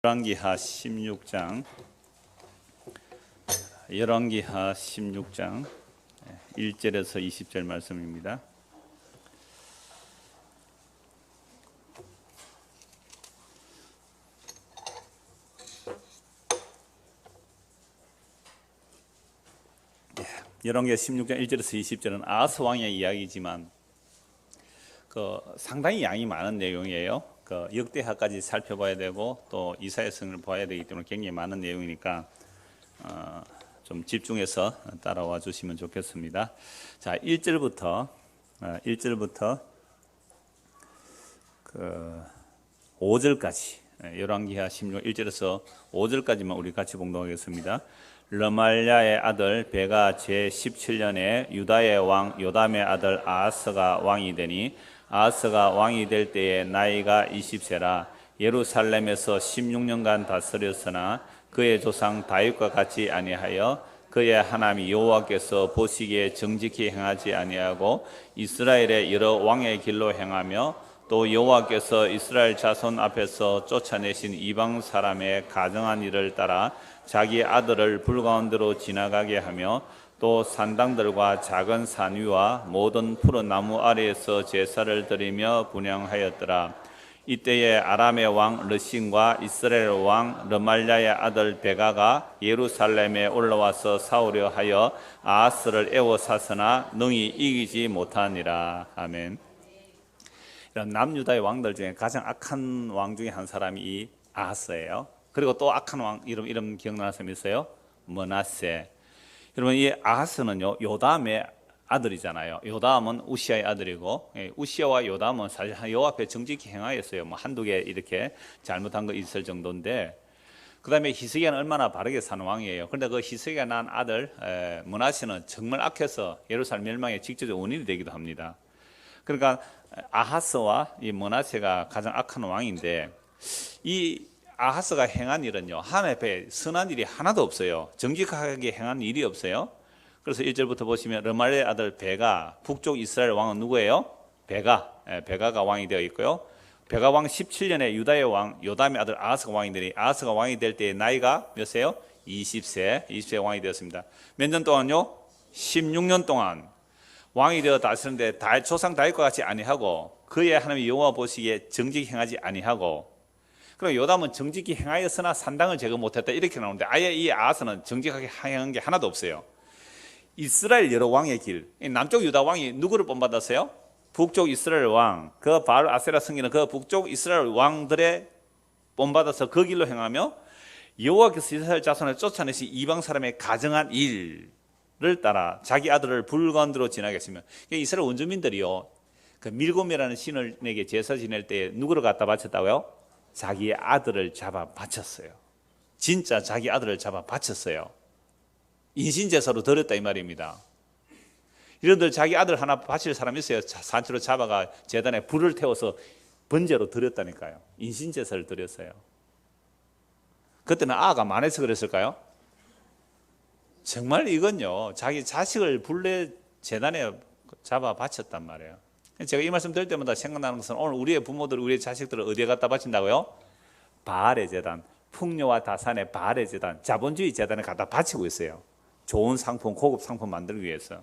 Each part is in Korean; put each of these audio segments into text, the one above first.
열왕기하 16장 1절에서 20절 말씀입니다. 열왕기하 16장 1절에서 20절은 아하스 왕의 이야기지만 상당히 양이 많은 내용이에요. 역대하까지 살펴봐야 되고 또 이사야서를 봐야 되기 때문에 굉장히 많은 내용이니까 좀 집중해서 따라와 주시면 좋겠습니다. 자, 1절부터 5절까지 열왕기하 16 1절에서 5절까지만 우리 같이 봉독하겠습니다. 르말랴의 아들 베가 제17년에 유다의 왕 요담의 아들 아하스가 왕이 되니 아하스가 왕이 될 때에 나이가 20세라 예루살렘에서 16년간 다스렸으나 그의 조상 다윗과 같이 아니하여 그의 하나님 여호와께서 보시기에 정직히 행하지 아니하고 이스라엘의 여러 왕의 길로 행하며 또 여호와께서 이스라엘 자손 앞에서 쫓아내신 이방 사람의 가정한 일을 따라 자기 아들을 불 가운데로 지나가게 하며 또 산당들과 작은 산 위와 모든 푸른 나무 아래에서 제사를 드리며 분향하였더라. 이때에 아람의 왕 르신과 이스라엘 왕 르말랴의 아들 베가가 예루살렘에 올라와서 싸우려 하여 아하스를 에워쌌으나 능히 이기지 못하니라. 아멘. 이런 남유다의 왕들 중에 가장 악한 왕 중에 한 사람이 이 아하스예요. 그리고 또 악한 왕 이름 기억나는 사람이 있어요? 므낫세. 여러분, 이 아하스는요 요담의 아들이잖아요. 요담은 우시아의 아들이고, 우시아와 요담은 사실 여호와 앞에 정직히 행하였어요. 뭐 한두 개 이렇게 잘못한 거 있을 정도인데, 그 다음에 히스기야는 얼마나 바르게 사는 왕이에요. 그런데 그 히스기야 난 아들 므낫세는 정말 악해서 예루살렘 멸망의 직접적 원인이 되기도 합니다. 그러니까 아하스와 이 므낫세가 가장 악한 왕인데, 이 아하스가 행한 일은요 하나님 앞에 선한 일이 하나도 없어요. 정직하게 행한 일이 없어요. 그래서 1절부터 보시면 르말랴의 아들 베가, 북쪽 이스라엘 왕은 누구예요? 베가가 왕이 되어 있고요. 베가 왕 17년에 유다의 왕 요담의 아들 아하스가 왕이 되니 아하스가 왕이 될 때의 나이가 몇 세요? 20세 왕이 되었습니다. 몇 년 동안요? 16년 동안 왕이 되어 다스렸는데 조상 다윗과 같이 아니하고 그의 하나님 여호와 보시기에 정직히 행하지 아니하고, 그리고 요담은 정직히 행하였으나 산당을 제거 못했다 이렇게 나오는데 아예 이 아하스는 정직하게 행한 게 하나도 없어요. 이스라엘 여러 왕의 길, 남쪽 유다 왕이 누구를 본받았어요? 북쪽 이스라엘 왕, 그 바알 아세라 성기는 그 북쪽 이스라엘 왕들의 본받아서 그 길로 행하며 여호와께서 이스라엘 자손을 쫓아내신 이방 사람의 가정한 일을 따라 자기 아들을 불 가운데로 지나게 했으며, 이스라엘 원주민들이요 그 밀곰이라는 신에게 제사 지낼 때 누구를 갖다 바쳤다고요? 자기의 아들을 잡아 바쳤어요. 진짜 자기 아들을 잡아 바쳤어요. 인신제사로 드렸다 이 말입니다. 이런들 자기 아들 하나 바칠 사람이 있어요. 산채로 잡아가 제단에 불을 태워서 번제로 드렸다니까요. 인신제사를 드렸어요. 그때는 아가 많아서 그랬을까요? 정말 이건요 자기 자식을 불에 제단에 잡아 바쳤단 말이에요. 제가 이 말씀 드릴 때마다 생각나는 것은 오늘 우리의 부모들, 우리의 자식들을 어디에 갖다 바친다고요? 바알의 제단, 풍요와 다산의 바알의 제단, 자본주의 제단에 갖다 바치고 있어요. 좋은 상품, 고급 상품 만들기 위해서.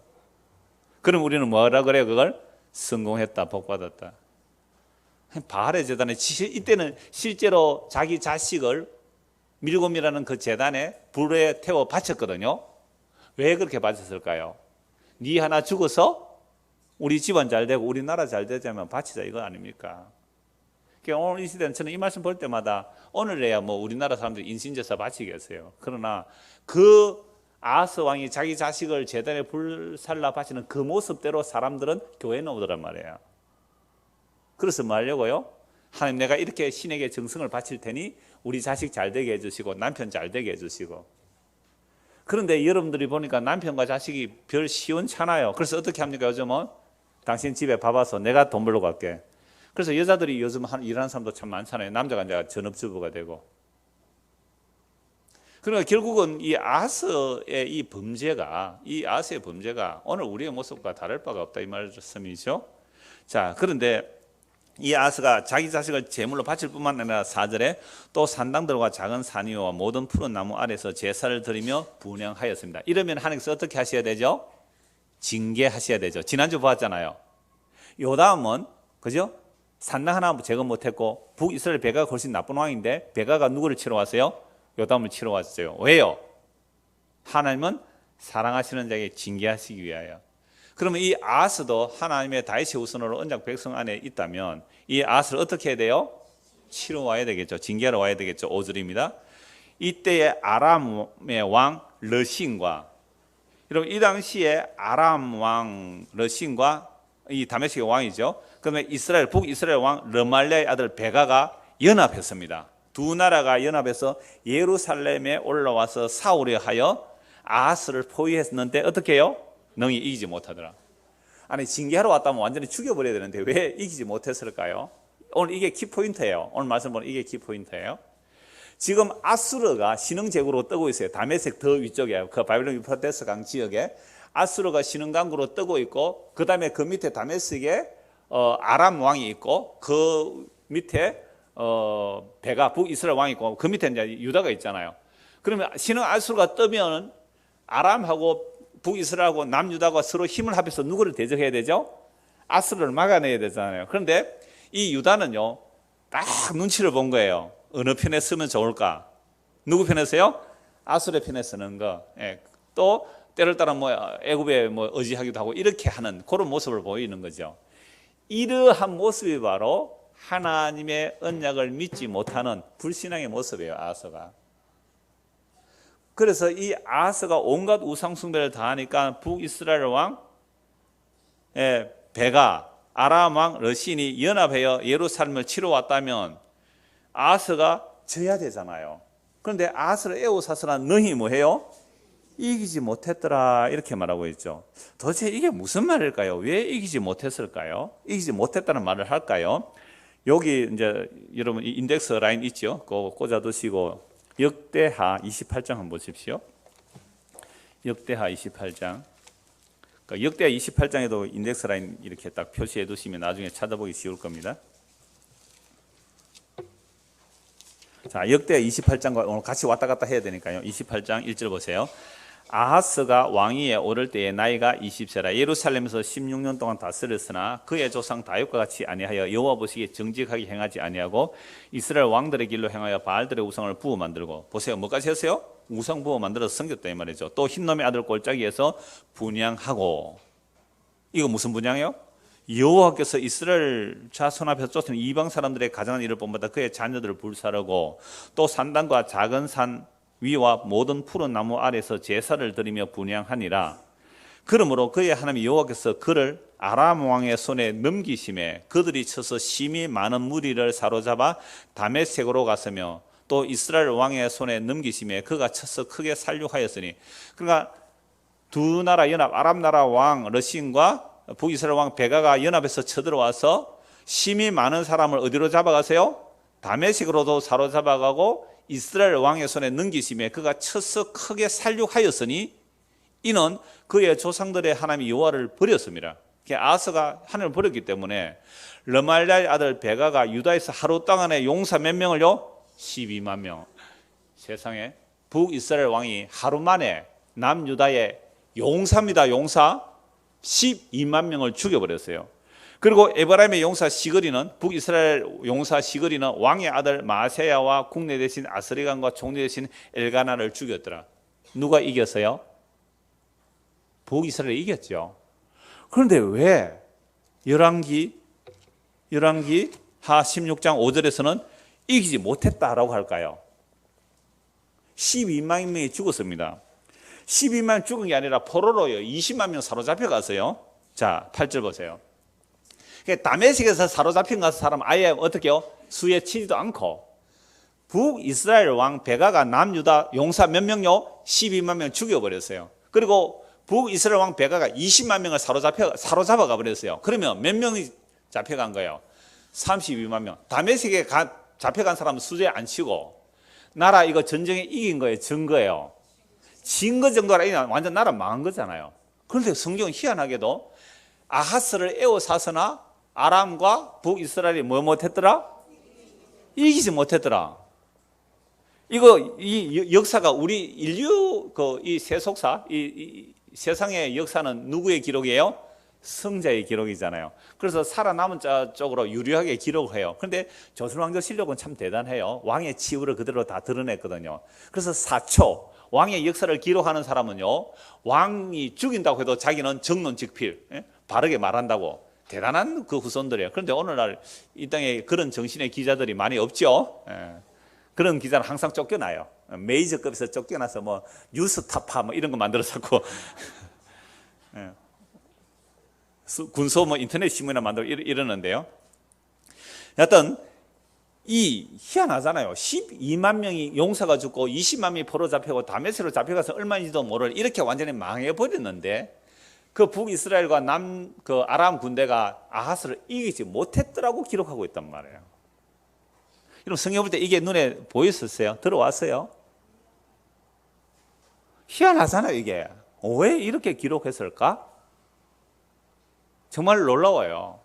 그럼 우리는 뭐라 그래요? 그걸 성공했다, 복받았다. 바알의 제단에 이때는 실제로 자기 자식을 밀곰이라는 그 제단에 불에 태워 바쳤거든요. 왜 그렇게 바쳤을까요? 네 하나 죽어서 우리 집안 잘 되고 우리나라 잘 되자면 바치자 이거 아닙니까? 그러니까 오늘 이 시대는 저는 이 말씀 볼 때마다 오늘에야 뭐 우리나라 사람들이 인신제사 바치겠어요. 그러나 그 아하스 왕이 자기 자식을 제단에 불살라 바치는 그 모습대로 사람들은 교회에 나오더란 말이에요. 그래서 뭐 하려고요? 하나님, 내가 이렇게 신에게 정성을 바칠 테니 우리 자식 잘 되게 해주시고 남편 잘 되게 해주시고. 그런데 여러분들이 보니까 남편과 자식이 별 시원찮아요. 그래서 어떻게 합니까? 요즘은 당신 집에 밥 와서 내가 돈 벌러 갈게. 그래서 여자들이 요즘 일하는 사람도 참 많잖아요. 남자가 이제 전업주부가 되고. 그러니까 결국은 이 아하스의 이 아하스의 범죄가 오늘 우리의 모습과 다를 바가 없다 이 말씀이죠. 자, 그런데 이 아하스가 자기 자식을 제물로 바칠 뿐만 아니라 4절에 또 산당들과 작은 산위와 모든 푸른 나무 아래서 제사를 드리며 분향하였습니다. 이러면 하나님께서 어떻게 하셔야 되죠? 징계하셔야 되죠. 지난주 보았잖아요. 요담은 그죠? 산당 하나 제거 못했고 북이스라엘 베가가 훨씬 나쁜 왕인데 베가가 누구를 치러 왔어요? 요담을 치러 왔어요. 왜요? 하나님은 사랑하시는 자에게 징계하시기 위하여. 그러면 이 아하스도 하나님의 다윗의 후손으로 언약 백성 안에 있다면 이 아하스를 어떻게 해야 돼요? 치러 와야 되겠죠. 징계하러 와야 되겠죠. 5절입니다. 이때의 아람의 왕 르신과, 여러분 이 당시에 아람 왕 르신과 이 다메섹의 왕이죠. 그러면 이스라엘 북이스라엘 왕 르말랴의 아들 베가가 연합했습니다. 두 나라가 연합해서 예루살렘에 올라와서 싸우려 하여 아하스를 포위했는데 어떻게 해요? 능히 이기지 못하더라. 아니 징계하러 왔다면 완전히 죽여버려야 되는데 왜 이기지 못했을까요? 오늘 이게 키포인트예요. 오늘 말씀 보면 이게 키포인트예요. 지금 아수르가 신흥제국으로 뜨고 있어요. 다메섹 더 위쪽에 그 바빌론 유프라테스 강 지역에 아수르가 신흥강국으로 뜨고 있고, 그 다음에 그 밑에 다메섹에 아람 왕이 있고, 그 밑에 베가 북이스라엘 왕이 있고, 그 밑에 이제 유다가 있잖아요. 그러면 신흥 아수르가 뜨면 아람하고 북이스라엘하고 남유다가 서로 힘을 합해서 누구를 대적해야 되죠? 아수르를 막아내야 되잖아요. 그런데 이 유다는요, 딱 눈치를 본 거예요. 어느 편에 서면 좋을까? 누구 편에 서요? 아수르의 편에 서는 거. 예. 또 때를 따라 애굽에 의지하기도 하고 이렇게 하는 그런 모습을 보이는 거죠. 이러한 모습이 바로 하나님의 언약을 믿지 못하는 불신앙의 모습이에요. 아하스가. 그래서 이 아하스가 온갖 우상 숭배를 다하니까 북이스라엘 왕 베가, 아람 왕 르신이 연합하여 예루살렘을 치러 왔다면 아하스가 져야 되잖아요. 그런데 아하스를 에워싸서나 너희 뭐해요? 이기지 못했더라 이렇게 말하고 있죠. 도대체 이게 무슨 말일까요? 왜 이기지 못했을까요? 이기지 못했다는 말을 할까요? 여기 이제 여러분 이 인덱스 라인 있죠? 그거 꽂아두시고 역대하 28장 한번 보십시오. 역대하 28장. 그러니까 역대하 28장에도 인덱스 라인 이렇게 딱 표시해 두시면 나중에 찾아보기 쉬울 겁니다. 자, 역대하 28장과 오늘 같이 왔다 갔다 해야 되니까요. 28장 1절 보세요. 아하스가 왕위에 오를 때에 나이가 20세라 예루살렘에서 16년 동안 다스렸으나 그의 조상 다윗과 같이 아니하여 여호와 보시기에 정직하게 행하지 아니하고 이스라엘 왕들의 길로 행하여 바알들의 우상을 부어 만들고, 보세요, 뭐까지 했어요? 우상 부어 만들어서 섬겼다 이 말이죠. 또 흰놈의 아들 골짜기에서 분향하고, 이거 무슨 분향이요? 여호와께서 이스라엘 자손 앞에서 쫓은 이방 사람들의 가장한 일을 본받아 그의 자녀들을 불사르고, 또 산당과 작은 산 위와 모든 푸른 나무 아래서 제사를 드리며 분향하니라. 그러므로 그의 하나님 여호와께서 그를 아람 왕의 손에 넘기심에 그들이 쳐서 심히 많은 무리를 사로잡아 다메섹으로 갔으며, 또 이스라엘 왕의 손에 넘기심에 그가 쳐서 크게 살육하였으니. 그러니까 두 나라 연합, 아람 나라 왕 르신과 북이스라엘 왕 베가가 연합해서 쳐들어와서 심히 많은 사람을 어디로 잡아가세요? 다메섹으로도 사로잡아가고 이스라엘 왕의 손에 넘기심에 그가 쳐서 크게 살육하였으니 이는 그의 조상들의 하나님 여호와를 버렸습니다. 아하스가 하나님을 버렸기 때문에 르말랴의 아들 베가가 유다에서 하루 동안에 용사 몇 명을요? 12만 명. 세상에 북이스라엘 왕이 하루 만에 남유다의 용사입니다. 용사 12만 명을 죽여버렸어요. 그리고 에브라임의 용사 시그리는, 북이스라엘 용사 시그리는 왕의 아들 마세야와 국내 대신 아스리간과 총리 대신 엘가나를 죽였더라. 누가 이겼어요? 북이스라엘이 이겼죠. 그런데 왜 열왕기 하 16장 5절에서는 이기지 못했다라고 할까요? 12만 명이 죽었습니다. 12만 죽은 게 아니라 포로로요 20만 명 사로잡혀 갔어요. 자, 8절 보세요. 다메섹에서 사로잡힌 사람 아예 어떻게 해요? 수에 치지도 않고, 북이스라엘 왕 베가가 남유다 용사 몇 명요? 12만 명 죽여버렸어요. 그리고 북이스라엘 왕 베가가 20만 명을 사로잡아 가버렸어요. 그러면 몇 명이 잡혀간 거예요? 32만 명. 다메섹에 잡혀간 사람은 수제 안 치고 나라 이거 전쟁에 이긴 거예요? 진 거예요? 진 거 정도라 아니라 완전 나라 망한 거잖아요. 그런데 성경은 희한하게도 아하스를 에워싸서나 아람과 북이스라엘이 뭐 못했더라? 이기지 못했더라. 이거 이 역사가 우리 인류 이 세속사 이 세상의 역사는 누구의 기록이에요? 승자의 기록이잖아요. 그래서 살아남은 자 쪽으로 유리하게 기록을 해요. 그런데 조선왕조 실력은 참 대단해요. 왕의 치부를 그대로 다 드러냈거든요. 그래서 사초 왕의 역사를 기록하는 사람은요, 왕이 죽인다고 해도 자기는 정론직필, 바르게 말한다고. 대단한 그 후손들이에요. 그런데 오늘날 이 땅에 그런 정신의 기자들이 많이 없죠. 그런 기자는 항상 쫓겨나요. 메이저급에서 쫓겨나서 뭐 뉴스타파 뭐 이런 거 만들어서 자꾸 군소 뭐 인터넷 신문이나 만들고 이러는데요. 여하튼 이 희한하잖아요. 12만 명이 용사가 죽고 20만 명이 포로 잡히고 다메섹으로 잡혀가서 얼마인지도 모를 이렇게 완전히 망해버렸는데 그 북이스라엘과 그 아람 군대가 아하스를 이기지 못했더라고 기록하고 있단 말이에요. 여러분 성경 볼 때 이게 눈에 보였었어요? 들어왔어요? 희한하잖아요 이게. 왜 이렇게 기록했을까? 정말 놀라워요.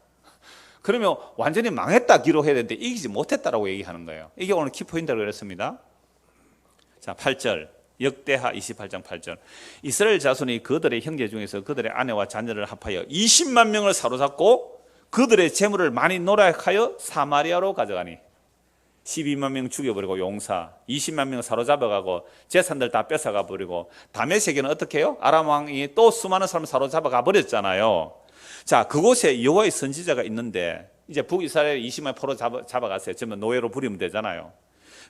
그러면 완전히 망했다 기록해야 되는데 이기지 못했다라고 얘기하는 거예요. 이게 오늘 키포인트라고 그랬습니다. 자, 8절 역대하 28장 8절 이스라엘 자손이 그들의 형제 중에서 그들의 아내와 자녀를 합하여 20만 명을 사로잡고 그들의 재물을 많이 노력하여 사마리아로 가져가니 12만 명 죽여버리고 용사 20만 명 사로잡아가고 재산들 다 뺏어가 버리고 다메섹에는 어떻게 해요? 아람 왕이 또 수많은 사람 사로잡아가 버렸잖아요. 자, 그곳에 여호와의 선지자가 있는데 이제 북이스라엘 20만 포로 잡아갔어요. 전부 노예로 부리면 되잖아요.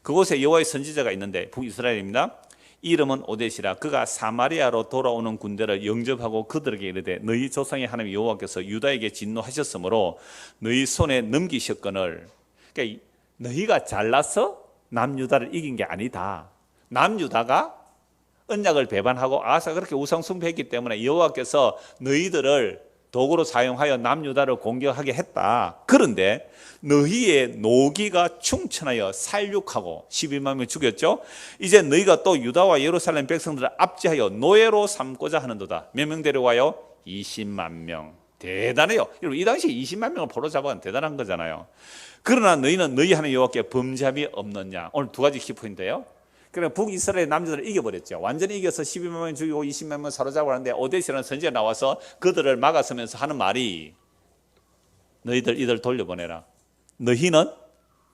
그곳에 여호와의 선지자가 있는데 북이스라엘입니다. 이름은 오데시라. 그가 사마리아로 돌아오는 군대를 영접하고 그들에게 이르되 너희 조상의 하나님 여호와께서 유다에게 진노하셨으므로 너희 손에 넘기셨거늘. 그러니까 너희가 잘나서 남유다를 이긴 게 아니다. 남유다가 언약을 배반하고 아하스가 그렇게 우상 숭배했기 때문에 여호와께서 너희들을 도구로 사용하여 남유다를 공격하게 했다. 그런데 너희의 노기가 충천하여 살육하고 12만 명 죽였죠. 이제 너희가 또 유다와 예루살렘 백성들을 압제하여 노예로 삼고자 하는도다. 몇 명 데려와요? 20만 명. 대단해요. 여러분 이 당시에 20만 명을 포로 잡아간 대단한 거잖아요. 그러나 너희는 너희 하나님 여호와께 범죄함이 없느냐. 오늘 두 가지 키포인트예요. 그러니까 북이스라엘 남자들을 이겨버렸죠. 완전히 이겨서 12만 명 죽이고 20만 명 사로잡고 하는데 오데시라는 선지자가 나와서 그들을 막아서면서 하는 말이 너희들 이들 돌려보내라. 너희는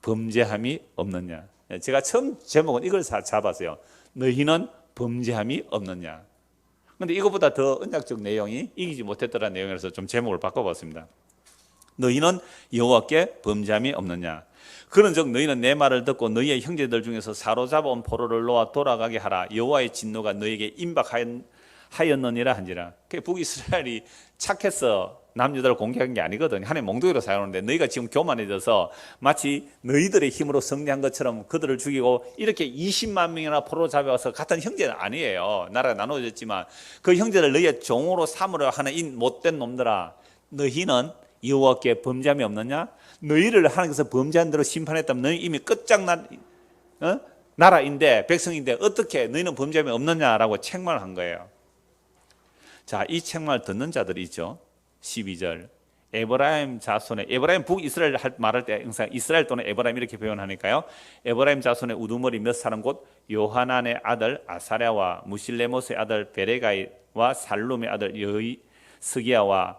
범죄함이 없느냐. 제가 처음 제목은 이걸 잡았어요. 너희는 범죄함이 없느냐. 그런데 이것보다 더 언약적 내용이 이기지 못했더라는 내용이라서 좀 제목을 바꿔봤습니다. 너희는 여호와께 범죄함이 없느냐. 그런즉 너희는 내 말을 듣고 너희의 형제들 중에서 사로잡아온 포로를 놓아 돌아가게 하라. 여호와의 진노가 너희에게 임박하였느니라 한지라. 북이스라엘이 착해서 남유다를 공격한 게 아니거든요. 하나님 몽둥이로 사용하는데 너희가 지금 교만해져서 마치 너희들의 힘으로 승리한 것처럼 그들을 죽이고 이렇게 20만 명이나 포로 잡아서 같은 형제는 아니에요. 나라가 나눠졌지만 그 형제를 너희의 종으로 삼으려 하는 이 못된 놈들아, 너희는 여호와께 범죄함이 없느냐? 너희를 하나님께서 범죄한 대로 심판했다면 너희 이미 끝장난 나라인데 백성인데 어떻게 너희는 범죄함이 없느냐라고 책망을 한 거예요. 자, 이 책망을 듣는 자들이 있죠. 12절 에브라임 자손의, 에브라임 북이스라엘 말할 때 항상 이스라엘 또는 에브라임 이렇게 표현하니까요. 에브라임 자손의 우두머리 몇 사람 곧 요하난의 아들 아사랴와 무실레못의 아들 베레가이와 살룸의 아들 스기야와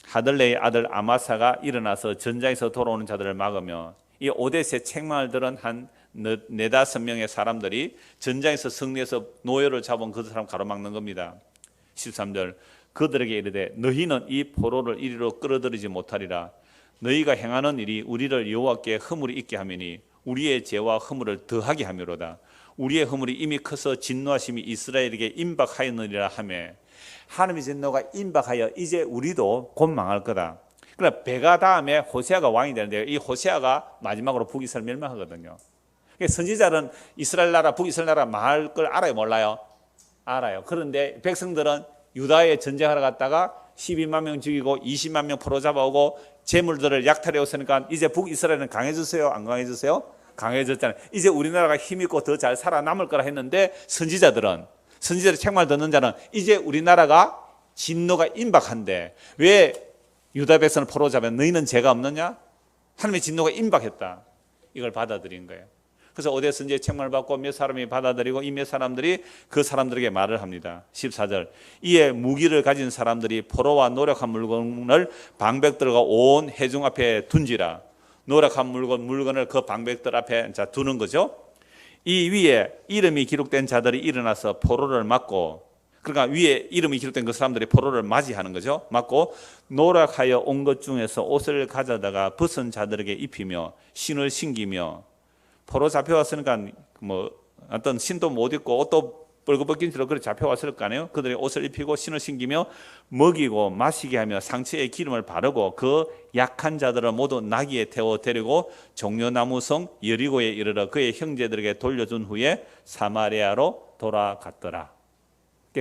하들레의 아들 아마사가 일어나서 전장에서 돌아오는 자들을 막으며, 이 오데세 책망을 들은 한 네다섯 명의 사람들이 전장에서 승리해서 노예를 잡은 그 사람 가로막는 겁니다. 13절 그들에게 이르되 너희는 이 포로를 이리로 끌어들이지 못하리라. 너희가 행하는 일이 우리를 여호와께 허물이 있게 하미니 우리의 죄와 허물을 더하게 하미로다. 우리의 허물이 이미 커서 진노하심이 이스라엘에게 임박하였느니라 하며, 하나님의 진노가 임박하여 이제 우리도 곧 망할 거다. 그러나 베가 다음에 호세아가 왕이 되는데 이 호세아가 마지막으로 북이스라엘 멸망하거든요. 선지자는 이스라엘 나라 북이스라엘 나라 망할 걸 알아요, 몰라요? 알아요. 그런데 백성들은 유다에 전쟁하러 갔다가 12만 명 죽이고 20만 명 포로 잡아오고 재물들을 약탈해 오으니까 이제 북이스라엘은 강해졌어요? 안 강해졌어요? 강해졌잖아요. 이제 우리나라가 힘있고 더 잘 살아남을 거라 했는데 선지자들의 책망을 듣는 자는 이제 우리나라가 진노가 임박한데 왜 유다 백성을 포로 잡아 너희는 죄가 없느냐? 하나님의 진노가 임박했다. 이걸 받아들인 거예요. 그래서 오대 선지의 책망을 받고 몇 사람이 받아들이고 이 몇 사람들이 그 사람들에게 말을 합니다. 14절 이에 무기를 가진 사람들이 포로와 노력한 물건을 방백들과 온 회중 앞에 둔지라. 노력한 물건을 그 방백들 앞에 두는 거죠. 이 위에 이름이 기록된 자들이 일어나서 포로를 맞고, 그러니까 위에 이름이 기록된 그 사람들이 포로를 맞이하는 거죠. 맞고 노력하여 온 것 중에서 옷을 가져다가 벗은 자들에게 입히며 신을 신기며, 포로 잡혀왔으니까 뭐 어떤 신도 못 입고 옷도 벌거벗긴 채로 그렇게 잡혀왔을 거 아니에요. 그들이 옷을 입히고 신을 신기며 먹이고 마시게 하며 상처에 기름을 바르고 그 약한 자들을 모두 나귀에 태워 데리고 종려나무성 여리고에 이르러 그의 형제들에게 돌려준 후에 사마리아로 돌아갔더라.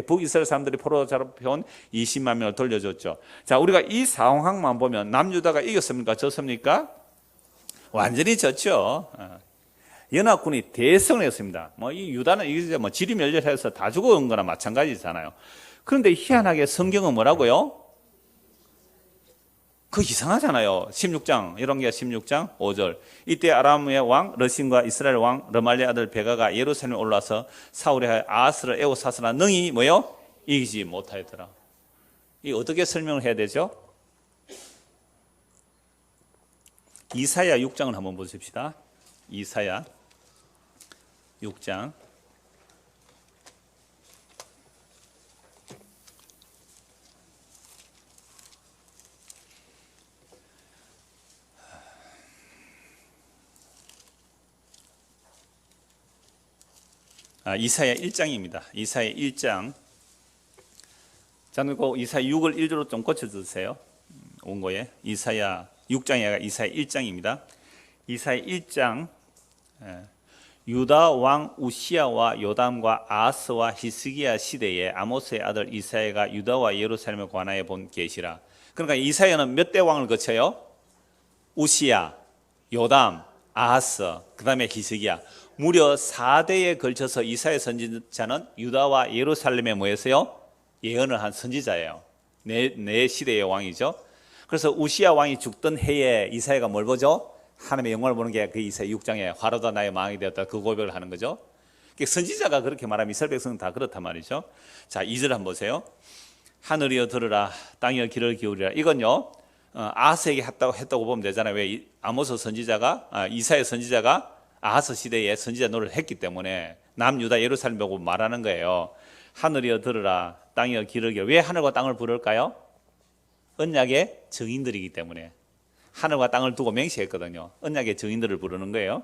북이스라엘 사람들이 포로 잡혀온 20만 명을 돌려줬죠. 자, 우리가 이 상황만 보면 남유다가 이겼습니까? 졌습니까? 완전히 졌죠. 연합군이 대성을 했습니다. 이 유다는 이제 지리멸렬해서 다 죽어온 거나 마찬가지잖아요. 그런데 희한하게 성경은 뭐라고요? 그 이상하잖아요. 16장, 열왕기하 16장 5절. 이때 아람의 왕 러신과 이스라엘 왕 르말리의 아들 베가가 예루살렘에 올라서 사울의 아하스를 에워싸으나 능히 뭐요? 이기지 못하였더라. 이 어떻게 설명을 해야 되죠? 이사야 6장을 한번 보십시다. 이사야 6장. 이사야 1장입니다. 이사야 1장. 자, 그리고 이사야 6을 1조로 좀 고쳐주세요. 원고에. 이사야 6장이 아니라 이사야 1장입니다. 이사야 1장. 유다 왕 우시야와 요담과 아하스와 히스기야 시대에 아모스의 아들 이사야가 유다와 예루살렘에 관하여 본 계시라. 그러니까 이사야는 몇 대 왕을 거쳐요? 우시야, 요담, 아하스, 그 다음에 히스기야. 무려 4대에 걸쳐서 이사야 선지자는 유다와 예루살렘에 모여서요 예언을 한 선지자예요. 네 시대의 왕이죠. 그래서 우시야 왕이 죽던 해에 이사야가 뭘 보죠? 하나님의 영광을 보는 게 그 이사야 6장에 화로다 나의 망이 되었다, 그 고백을 하는 거죠. 선지자가 그렇게 말하면 이스라엘 백성은 다 그렇단 말이죠. 자, 2절 한번 보세요. 하늘이여 들으라, 땅이여 귀를 기울이라. 이건요 아하스에게 했다고 보면 되잖아요. 왜? 아모스 선지자가 이사야 선지자가 아하스 시대에 선지자 노릇을 했기 때문에 남유다 예루살렘 보고 말하는 거예요. 하늘이여 들으라, 땅이여 귀를 기울이라. 왜 하늘과 땅을 부를까요? 언약의 증인들이기 때문에. 하늘과 땅을 두고 맹세했거든요. 언약의 증인들을 부르는 거예요.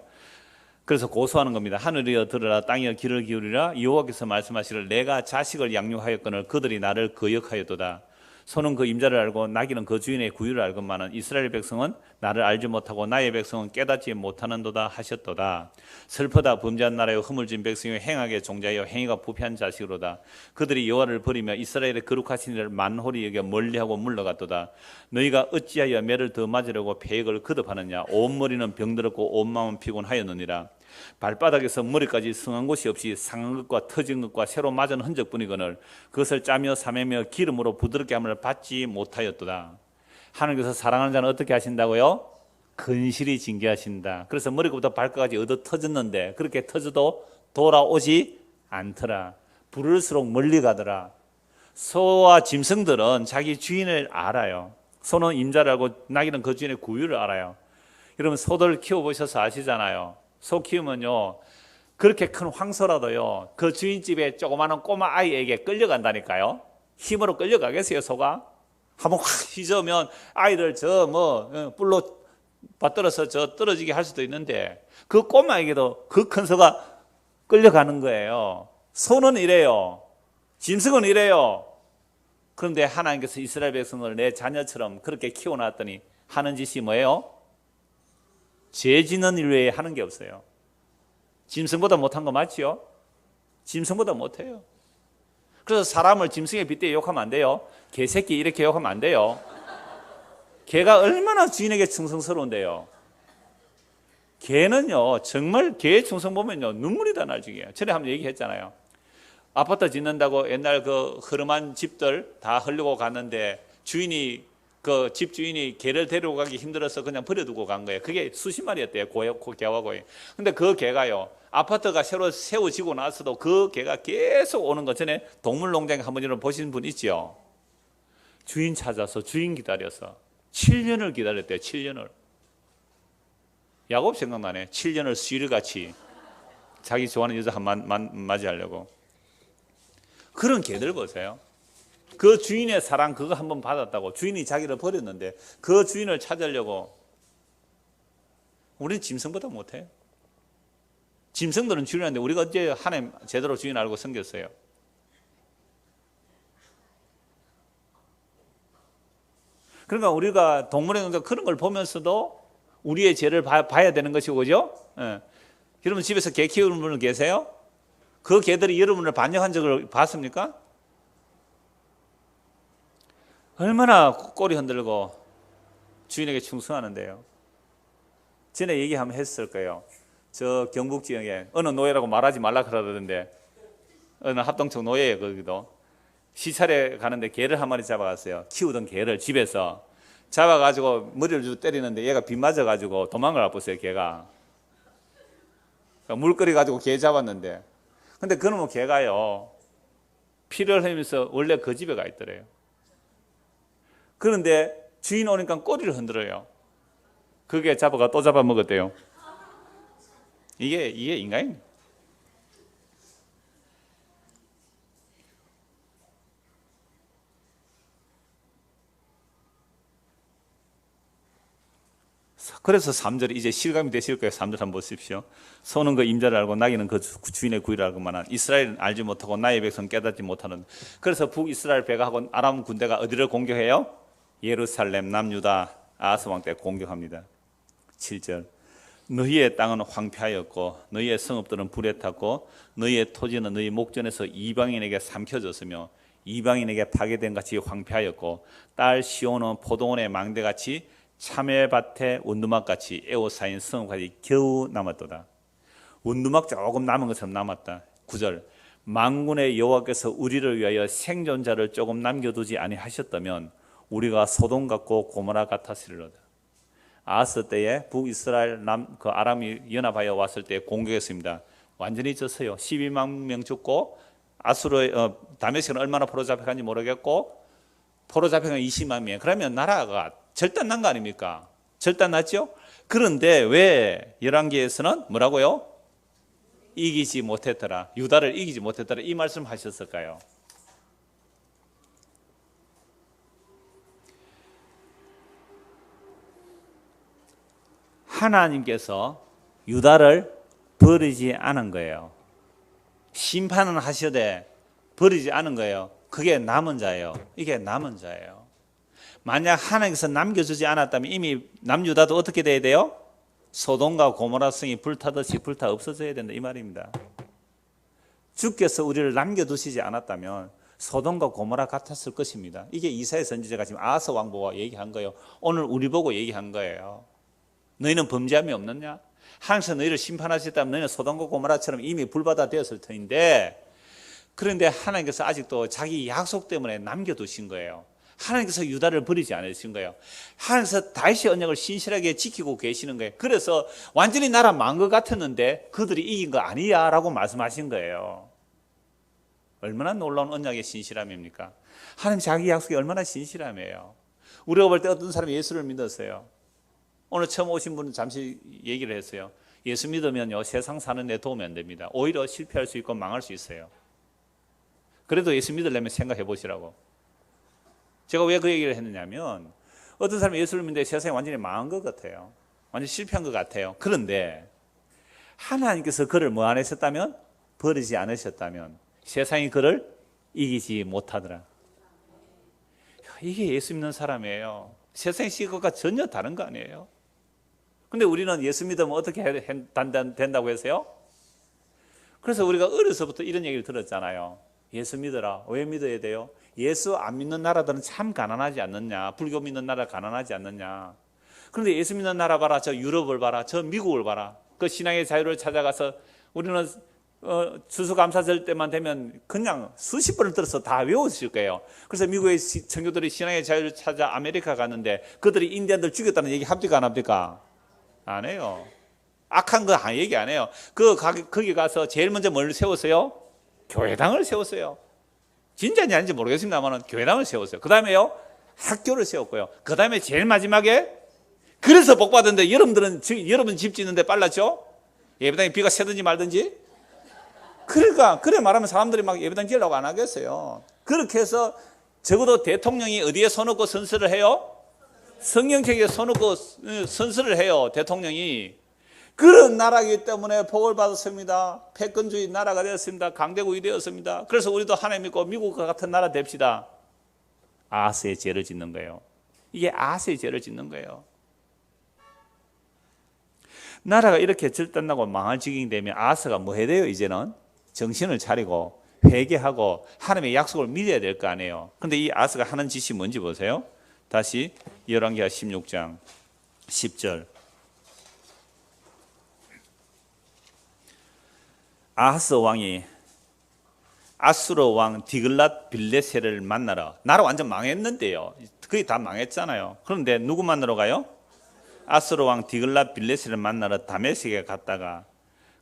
그래서 고소하는 겁니다. 하늘이여 들으라, 땅이여 귀를 기울이라. 여호와께서 말씀하시기를 내가 자식을 양육하였거늘 그들이 나를 거역하였도다. 소는 그 임자를 알고 나귀는 그 주인의 구유를 알건만은 이스라엘 백성은 나를 알지 못하고 나의 백성은 깨닫지 못하는도다 하셨도다. 슬프다. 범죄한 나라여 허물진 백성이여 행하게 종자여 행위가 부패한 자식으로다. 그들이 여호와를 버리며 이스라엘의 거룩하신 이를 만홀히 여겨 멀리하고 물러갔도다. 너희가 어찌하여 매를 더 맞으려고 패역을 거듭하느냐. 온 머리는 병들었고 온 마음은 피곤하였느니라. 발바닥에서 머리까지 성한 곳이 없이 상한 것과 터진 것과 새로 맞은 흔적뿐이거늘 그것을 짜며 사매며 기름으로 부드럽게 함을 받지 못하였도다. 하나님께서 사랑하는 자는 어떻게 하신다고요? 근실히 징계하신다. 그래서 머리부터 발끝까지 얻어 터졌는데 그렇게 터져도 돌아오지 않더라. 부를수록 멀리 가더라. 소와 짐승들은 자기 주인을 알아요. 소는 임자를 알고 나귀는 그 주인의 구유를 알아요. 여러분 소들 키워보셔서 아시잖아요. 소 키우면요 그렇게 큰 황소라도요 그 주인집에 조그마한 꼬마 아이에게 끌려간다니까요. 힘으로 끌려가겠어요? 소가 한번 확 휘저으면 아이를 뿔로 받들어서 떨어지게 할 수도 있는데 그 꼬마에게도 그 큰 소가 끌려가는 거예요. 소는 이래요. 짐승은 이래요. 그런데 하나님께서 이스라엘 백성을 내 자녀처럼 그렇게 키워놨더니 하는 짓이 뭐예요? 죄 짓는 일 외에 하는 게 없어요. 짐승보다 못한 거 맞지요? 짐승보다 못해요. 그래서 사람을 짐승에 빗대어 욕하면 안 돼요. 개새끼 이렇게 욕하면 안 돼요. 개가 얼마나 주인에게 충성스러운데요. 개는요 정말 개의 충성 보면요 눈물이 다 날 적이에요. 전에 한번 얘기했잖아요. 아파트 짓는다고 옛날 그 흐름한 집들 다 흘리고 갔는데 주인이 그 집주인이 개를 데리고 가기 힘들어서 그냥 버려두고 간 거예요. 그게 수십 마리였대요. 개와 고이. 근데 그 개가요, 아파트가 새로 세워지고 나서도 그 개가 계속 오는 거. 전에 동물농장에 한번 이런 보신 분 있죠? 주인 찾아서 주인 기다려서 7년을 기다렸대요. 7년을. 야곱 생각나네. 7년을 수일같이 자기 좋아하는 여자 맞이하려고. 그런 개들 보세요. 그 주인의 사랑 그거 한번 받았다고. 주인이 자기를 버렸는데 그 주인을 찾으려고. 우리는 짐승보다 못해요. 짐승들은 주인한테 우리가 언제 하나님 제대로 주인 알고 섬겼어요? 그러니까 우리가 동물의 그런 걸 보면서도 우리의 죄를 봐야 되는 것이고, 그죠? 예. 여러분 집에서 개 키우는 분들 계세요? 그 개들이 여러분을 반역한 적을 봤습니까? 얼마나 꼬리 흔들고 주인에게 충성하는데요. 전에 얘기 한번 했을 거예요. 저 경북 지역에 어느 노예라고 말하지 말라 그러던데, 어느 합동청 노예예요. 거기도 시찰에 가는데 개를 한 마리 잡아갔어요. 키우던 개를 집에서 잡아가지고 머리를 주 때리는데 얘가 빗 맞아가지고 도망을 왔어요. 개가. 그러니까 물거리 가지고 개 잡았는데, 근데 그놈의 개가요 피를 흘리면서 원래 그 집에 가 있더래요. 그런데 주인 오니까 꼬리를 흔들어요. 그게 잡아가 또 잡아먹었대요. 이게 인간입니다. 그래서 3절이 이제 실감이 되실 거예요. 3절 한번 보십시오. 소는 그 임자를 알고 나귀는 그 주인의 구의를 알고만한 이스라엘은 알지 못하고 나의 백성 깨닫지 못하는. 그래서 북이스라엘 배가 하고 아람 군대가 어디를 공격해요? 예루살렘, 남유다, 아하스 왕 때 공격합니다. 7절. 너희의 땅은 황폐하였고 너희의 성읍들은 불에 탔고 너희의 토지는 너희 목전에서 이방인에게 삼켜졌으며 이방인에게 파괴된 같이 황폐하였고 딸 시온은 포도원의 망대같이 참외밭의 원두막같이 에워싸인 성읍까지 겨우 남았도다. 원두막 조금 남은 것처럼 남았다. 9절. 만군의 여호와께서 우리를 위하여 생존자를 조금 남겨두지 아니하셨다면 우리가 소돔 같고 고모라 같았으리로다. 아하스 때에 북이스라엘 그 아람이 연합하여 왔을 때 공격했습니다. 완전히 졌어요. 12만 명 죽고 아수르 다메섹은 얼마나 포로 잡혀간지 모르겠고 포로 잡혀간 20만 명. 그러면 나라가 절단난 거 아닙니까? 절단났죠? 그런데 왜 열왕기에서는 뭐라고요? 이기지 못했더라. 유다를 이기지 못했더라. 이 말씀 하셨을까요? 하나님께서 유다를 버리지 않은 거예요. 심판은 하셔도 버리지 않은 거예요. 그게 남은 자예요. 이게 남은 자예요. 만약 하나님께서 남겨주지 않았다면 이미 남유다도 어떻게 돼야 돼요? 소돔과 고모라 성이 불타듯이 불타 없어져야 된다 이 말입니다. 주께서 우리를 남겨두시지 않았다면 소돔과 고모라 같았을 것입니다. 이게 이사야 선지자가 지금 아하스 왕 보고 얘기한 거예요. 오늘 우리 보고 얘기한 거예요. 너희는 범죄함이 없느냐? 하나님께서 너희를 심판하셨다면 너희는 소돔과 고모라처럼 이미 불바다 되었을 터인데, 그런데 하나님께서 아직도 자기 약속 때문에 남겨두신 거예요. 하나님께서 유다를 버리지 않으신 거예요. 하나님께서 다윗의 언약을 신실하게 지키고 계시는 거예요. 그래서 완전히 나라 망한 것 같았는데 그들이 이긴 거 아니야 라고 말씀하신 거예요. 얼마나 놀라운 언약의 신실함입니까? 하나님 자기 약속이 얼마나 신실함이에요. 우리가 볼 때 어떤 사람이 예수를 믿었어요. 오늘 처음 오신 분은 잠시 얘기를 했어요. 예수 믿으면요 세상 사는 데 도움이 안 됩니다. 오히려 실패할 수 있고 망할 수 있어요. 그래도 예수 믿으려면 생각해 보시라고. 제가 왜 그 얘기를 했느냐면 어떤 사람이 예수를 믿는데 세상이 완전히 망한 것 같아요. 완전히 실패한 것 같아요. 그런데 하나님께서 그를 뭐 안 하셨다면? 버리지 않으셨다면 세상이 그를 이기지 못하더라. 이게 예수 믿는 사람이에요. 세상의 시각과 전혀 다른 거 아니에요? 근데 우리는 예수 믿으면 어떻게 된다고 해서요? 그래서 우리가 어려서부터 이런 얘기를 들었잖아요. 예수 믿어라. 왜 믿어야 돼요? 예수 안 믿는 나라들은 참 가난하지 않느냐. 불교 믿는 나라 가난하지 않느냐. 그런데 예수 믿는 나라 봐라. 저 유럽을 봐라. 저 미국을 봐라. 그 신앙의 자유를 찾아가서 우리는 추수감사절 때만 되면 그냥 수십 번을 들어서 다 외웠을 거예요. 그래서 미국의 청교도들이 신앙의 자유를 찾아 아메리카 갔는데 그들이 인디언들 죽였다는 얘기 합니까 안 합니까? 안 해요. 악한 거 얘기 안 해요. 거기 가서 제일 먼저 뭘 세웠어요? 교회당을 세웠어요. 진짜인지 아닌지 모르겠습니다만 교회당을 세웠어요. 그 다음에요 학교를 세웠고요. 그 다음에 제일 마지막에 그래서 복 받았는데 여러분 집 짓는데 빨랐죠? 예배당에 비가 새든지 말든지. 그러니까 그래 말하면 사람들이 막 예배당 지으려고 안 하겠어요. 그렇게 해서 적어도 대통령이 어디에 손놓고 선서를 해요? 성경책에 손놓고 선서를 해요. 대통령이. 그런 나라이기 때문에 복을 받았습니다. 패권주의 나라가 되었습니다. 강대국이 되었습니다. 그래서 우리도 하나님 믿고 미국과 같은 나라 됩시다. 아하스의 죄를 짓는 거예요. 이게 아하스의 죄를 짓는 거예요. 나라가 이렇게 절단나고 망할 지경이 되면 아하스가 뭐 해야 돼요? 이제는 정신을 차리고 회개하고 하나님의 약속을 믿어야 될 거 아니에요. 그런데 이 아하스가 하는 짓이 뭔지 보세요. 다시 열왕기하 16장 10절. 아하스 왕이 아수르 왕 디글랏 빌레셀을 만나러, 나라 완전 망했는데요. 거의 다 망했잖아요. 그런데 누구 만나러 가요? 아수르 왕 디글랏 빌레셀을 만나러 다메섹에 갔다가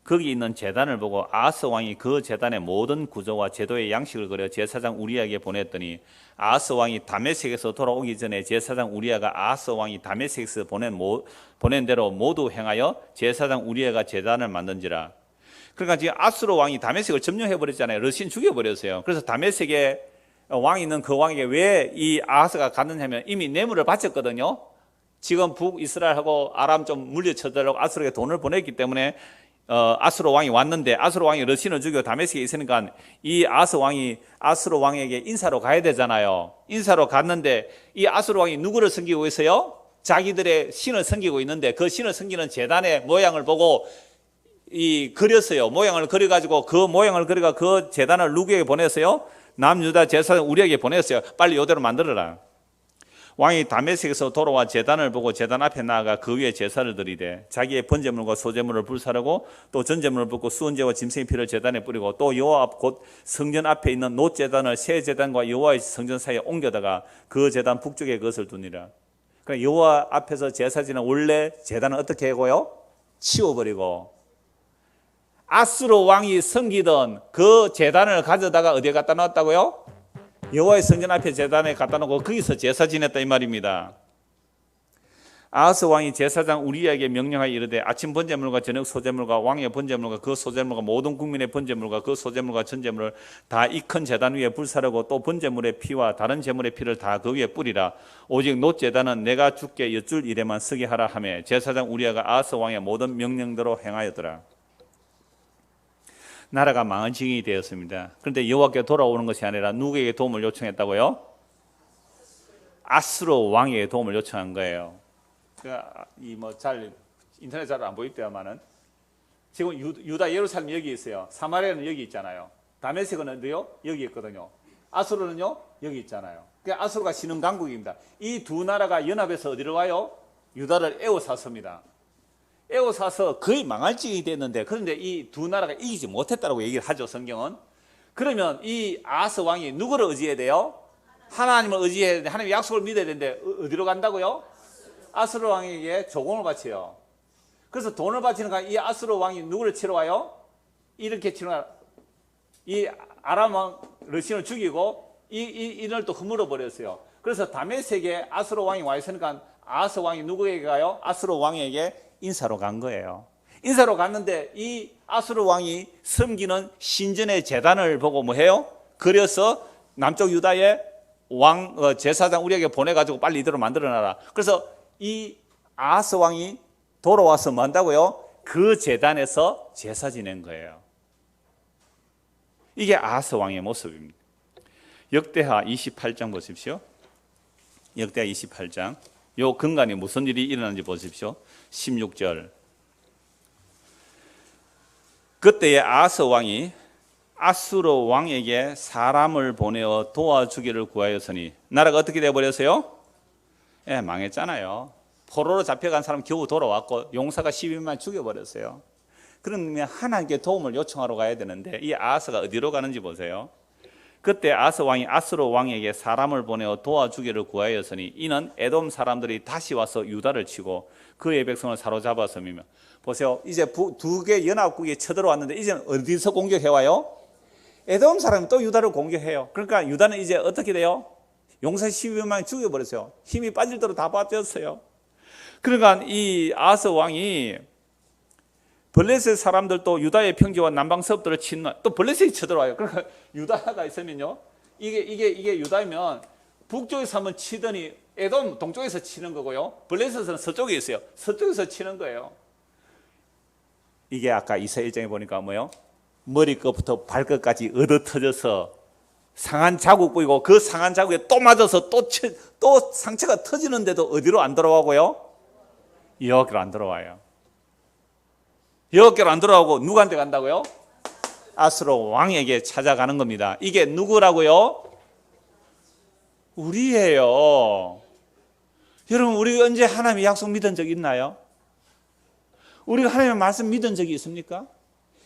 거기 있는 제단을 보고 아하스 왕이 그 제단의 모든 구조와 제도의 양식을 그려 제사장 우리야에게 보냈더니 아하스 왕이 다메섹에서 돌아오기 전에 제사장 우리야가 아하스 왕이 다메섹에서 보낸 대로 모두 행하여 제사장 우리야가 제단을 만든지라. 그러니까 지금 아수르 왕이 다메섹을 점령해 버렸잖아요. 러시안 죽여버렸어요. 그래서 다메섹에 왕이 있는 그 왕에게 왜 이 아하스가 갔느냐면 이미 뇌물을 바쳤거든요. 지금 북이스라엘하고 아람 좀 물려쳐달라고 아수르에게 돈을 보냈기 때문에 아수르 왕이 왔는데 아수르 왕이 러시안을 죽여 다메섹에 있으니까 이 아수르 왕에게 인사로 가야 되잖아요. 인사로 갔는데 이 아수르 왕이 누구를 섬기고 있어요? 자기들의 신을 섬기고 있는데 그 신을 섬기는 제단의 모양을 보고 그렸어요. 모양을 그려가지고 그 모양을 그려가 그 제단을 누구에게 보냈어요? 남유다 제사장 우리에게 보냈어요. 빨리 이대로 만들어라. 왕이 다메섹에서 돌아와 제단을 보고 제단 앞에 나아가 그 위에 제사를 드리되 자기의 번제물과 소제물을 불사르고 또 전제물을 붓고 수은제와 짐승의 피를 제단에 뿌리고 또 여호와 앞 곧 성전 앞에 있는 놋 제단을 새 제단과 여호와의 성전 사이에 옮겨다가 그 제단 북쪽에 그것을 두니라. 그러니까 여호와 앞에서 제사 지는 원래 제단은 어떻게 하고요? 치워버리고 아수르 왕이 섬기던 그 제단을 가져다가 어디에 갖다 놨다고요? 여호와의 성전 앞에 제단에 갖다 놓고 거기서 제사 지냈다 이 말입니다. 아하스 왕이 제사장 우리야에게 명령하여 이르되 아침 번제물과 저녁 소제물과 왕의 번제물과 그 소제물과 모든 국민의 번제물과 그 소제물과 전제물을 다 이 큰 제단 위에 불사르고 또 번제물의 피와 다른 제물의 피를 다 그 위에 뿌리라. 오직 놋 제단은 내가 주께 여쭐 일에만 쓰게 하라 하며 제사장 우리야가 아하스 왕의 모든 명령대로 행하였더라. 나라가 망한 지경이 되었습니다. 그런데 여호와께 돌아오는 것이 아니라 누구에게 도움을 요청했다고요? 아수르 왕에게 도움을 요청한 거예요. 그러니까 인터넷 잘 안 보이대야만은 지금 유다 예루살렘 여기 있어요. 사마리아는 여기 있잖아요. 다메섹은 어디요? 여기 있거든요. 아수르는요? 여기 있잖아요. 그러니까 아수르가 신흥 강국입니다. 이 두 나라가 연합해서 어디로 가요? 유다를 에워쌌습니다. 에워싸서 거의 망할 지경이 됐는데 그런데 이 두 나라가 이기지 못했다고 얘기를 하죠. 성경은. 그러면 이 아하스 왕이 누구를 의지해야 돼요? 하나님을 의지해야 되는데 하나님의 약속을 믿어야 되는데 어디로 간다고요? 아수르 왕에게 조공을 바쳐요. 그래서 돈을 바치니까 이 아수르 왕이 누구를 치러 와요? 이렇게 치러 와요. 이 아람 왕 러시안을 죽이고 이를 또 허물어 버렸어요. 그래서 다메섹에 아수르 왕이 와 있으니까 아하스 왕이 누구에게 가요? 아수르 왕에게 인사로 간 거예요. 인사로 갔는데 이 아수르 왕이 섬기는 신전의 제단을 보고 뭐 해요? 그려서 남쪽 유다의 제사장 우리에게 보내가지고 빨리 이대로 만들어놔라. 그래서 이 아하스 왕이 돌아와서 뭐 한다고요? 그 제단에서 제사 지낸 거예요. 이게 아하스 왕의 모습입니다. 역대하 28장 보십시오. 역대하 28장. 요 근간에 무슨 일이 일어났는지 보십시오. 16절. 그때에 아하스 왕이 아수르 왕에게 사람을 보내어 도와주기를 구하였으니 나라가 어떻게 되어버렸어요? 망했잖아요. 포로로 잡혀간 사람 겨우 돌아왔고 용사가 12만 죽여버렸어요. 그러면 하나님께 도움을 요청하러 가야 되는데 이 아하스가 어디로 가는지 보세요. 그때 아하스 왕이 아스로 왕에게 사람을 보내어 도와주기를 구하였으니 이는 에돔 사람들이 다시 와서 유다를 치고 그의 백성을 사로잡았음이며. 보세요. 이제 두 개 연합국이 쳐들어왔는데 이제는 어디서 공격해와요? 에돔 사람이 또 유다를 공격해요. 그러니까 유다는 이제 어떻게 돼요? 용사 12만이 죽여버렸어요. 힘이 빠질 대로 다 빠졌어요. 그러니까 이 아하스 왕이 블레셋 사람들도 유다의 평지와 남방 서읍들을 치는, 또 블레셋이 쳐들어와요. 그러니까 유다가 있으면요, 이게 유다면 북쪽에서 한번 치더니 에돔 동쪽에서 치는 거고요, 블레셋은 서쪽에 있어요. 서쪽에서 치는 거예요. 이게 아까 이사야 1장에 보니까 뭐예요? 머리끝부터 발끝까지 얻어터져서 상한 자국 보이고 그 상한 자국에 또 맞아서 또 상처가 터지는데도 어디로 안 들어가고요? 여기로 안 들어와요. 여기로 안 들어가고 누구한테 간다고요? 아스로 왕에게 찾아가는 겁니다. 이게 누구라고요? 우리예요. 여러분, 우리 언제 하나님의 약속 믿은 적 있나요? 우리가 하나님의 말씀 믿은 적이 있습니까?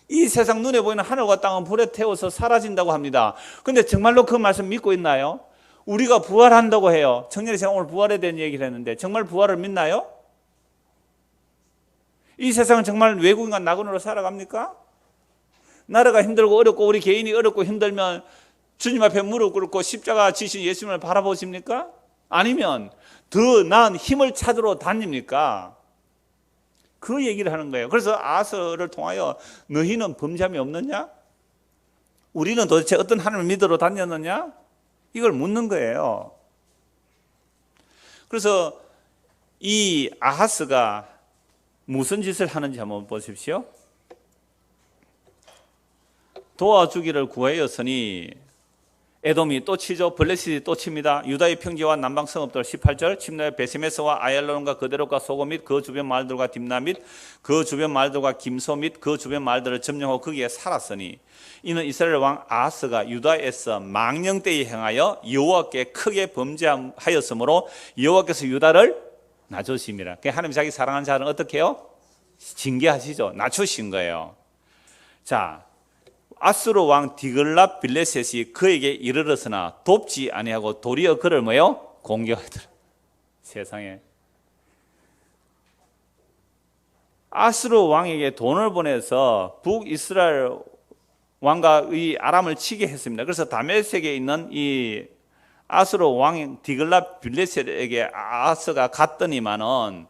이 세상 눈에 보이는 하늘과 땅은 불에 태워서 사라진다고 합니다. 그런데 정말로 그 말씀 믿고 있나요? 우리가 부활한다고 해요. 청년이 제가 오늘 부활에 대한 얘기를 했는데 정말 부활을 믿나요? 이 세상은 정말 외국인과 낙원으로 살아갑니까? 나라가 힘들고 어렵고 우리 개인이 어렵고 힘들면 주님 앞에 무릎 꿇고 십자가 지신 예수님을 바라보십니까? 아니면 더 나은 힘을 찾으러 다닙니까? 그 얘기를 하는 거예요. 그래서 아하스를 통하여 너희는 범죄함이 없느냐? 우리는 도대체 어떤 하나님을 믿으러 다녔느냐? 이걸 묻는 거예요. 그래서 이 아하스가 무슨 짓을 하는지 한번 보십시오. 도와주기를 구하였으니 에돔이 또 치죠. 블레셋이 또 칩니다. 유다의 평지와 남방 성읍들 18절 침노의 베세메스와 아얄론과 그대로과 소고 및 그 주변 마을들과 딥나 및 그 주변 마을들과 김소 및 그 주변 마을들을 점령하고 거기에 살았으니 이는 이스라엘 왕 아하스가 유다에서 망령 때에 행하여 여호와께 크게 범죄하였으므로 여호와께서 유다를 낮추심이라. 하나님 자기 사랑하는 자는 어떻게 해요? 징계하시죠. 낮추신 거예요. 자, 아스로 왕 디글랏 빌레셋이 그에게 이르렀으나 돕지 아니하고 도리어 그를 뭐요? 공격하더라. 세상에. 아스로 왕에게 돈을 보내서 북이스라엘 왕과 이 아람을 치게 했습니다. 그래서 다메섹에 있는 이 아스로 왕 디글랏 빌레셋에게 아하스가 갔더니만은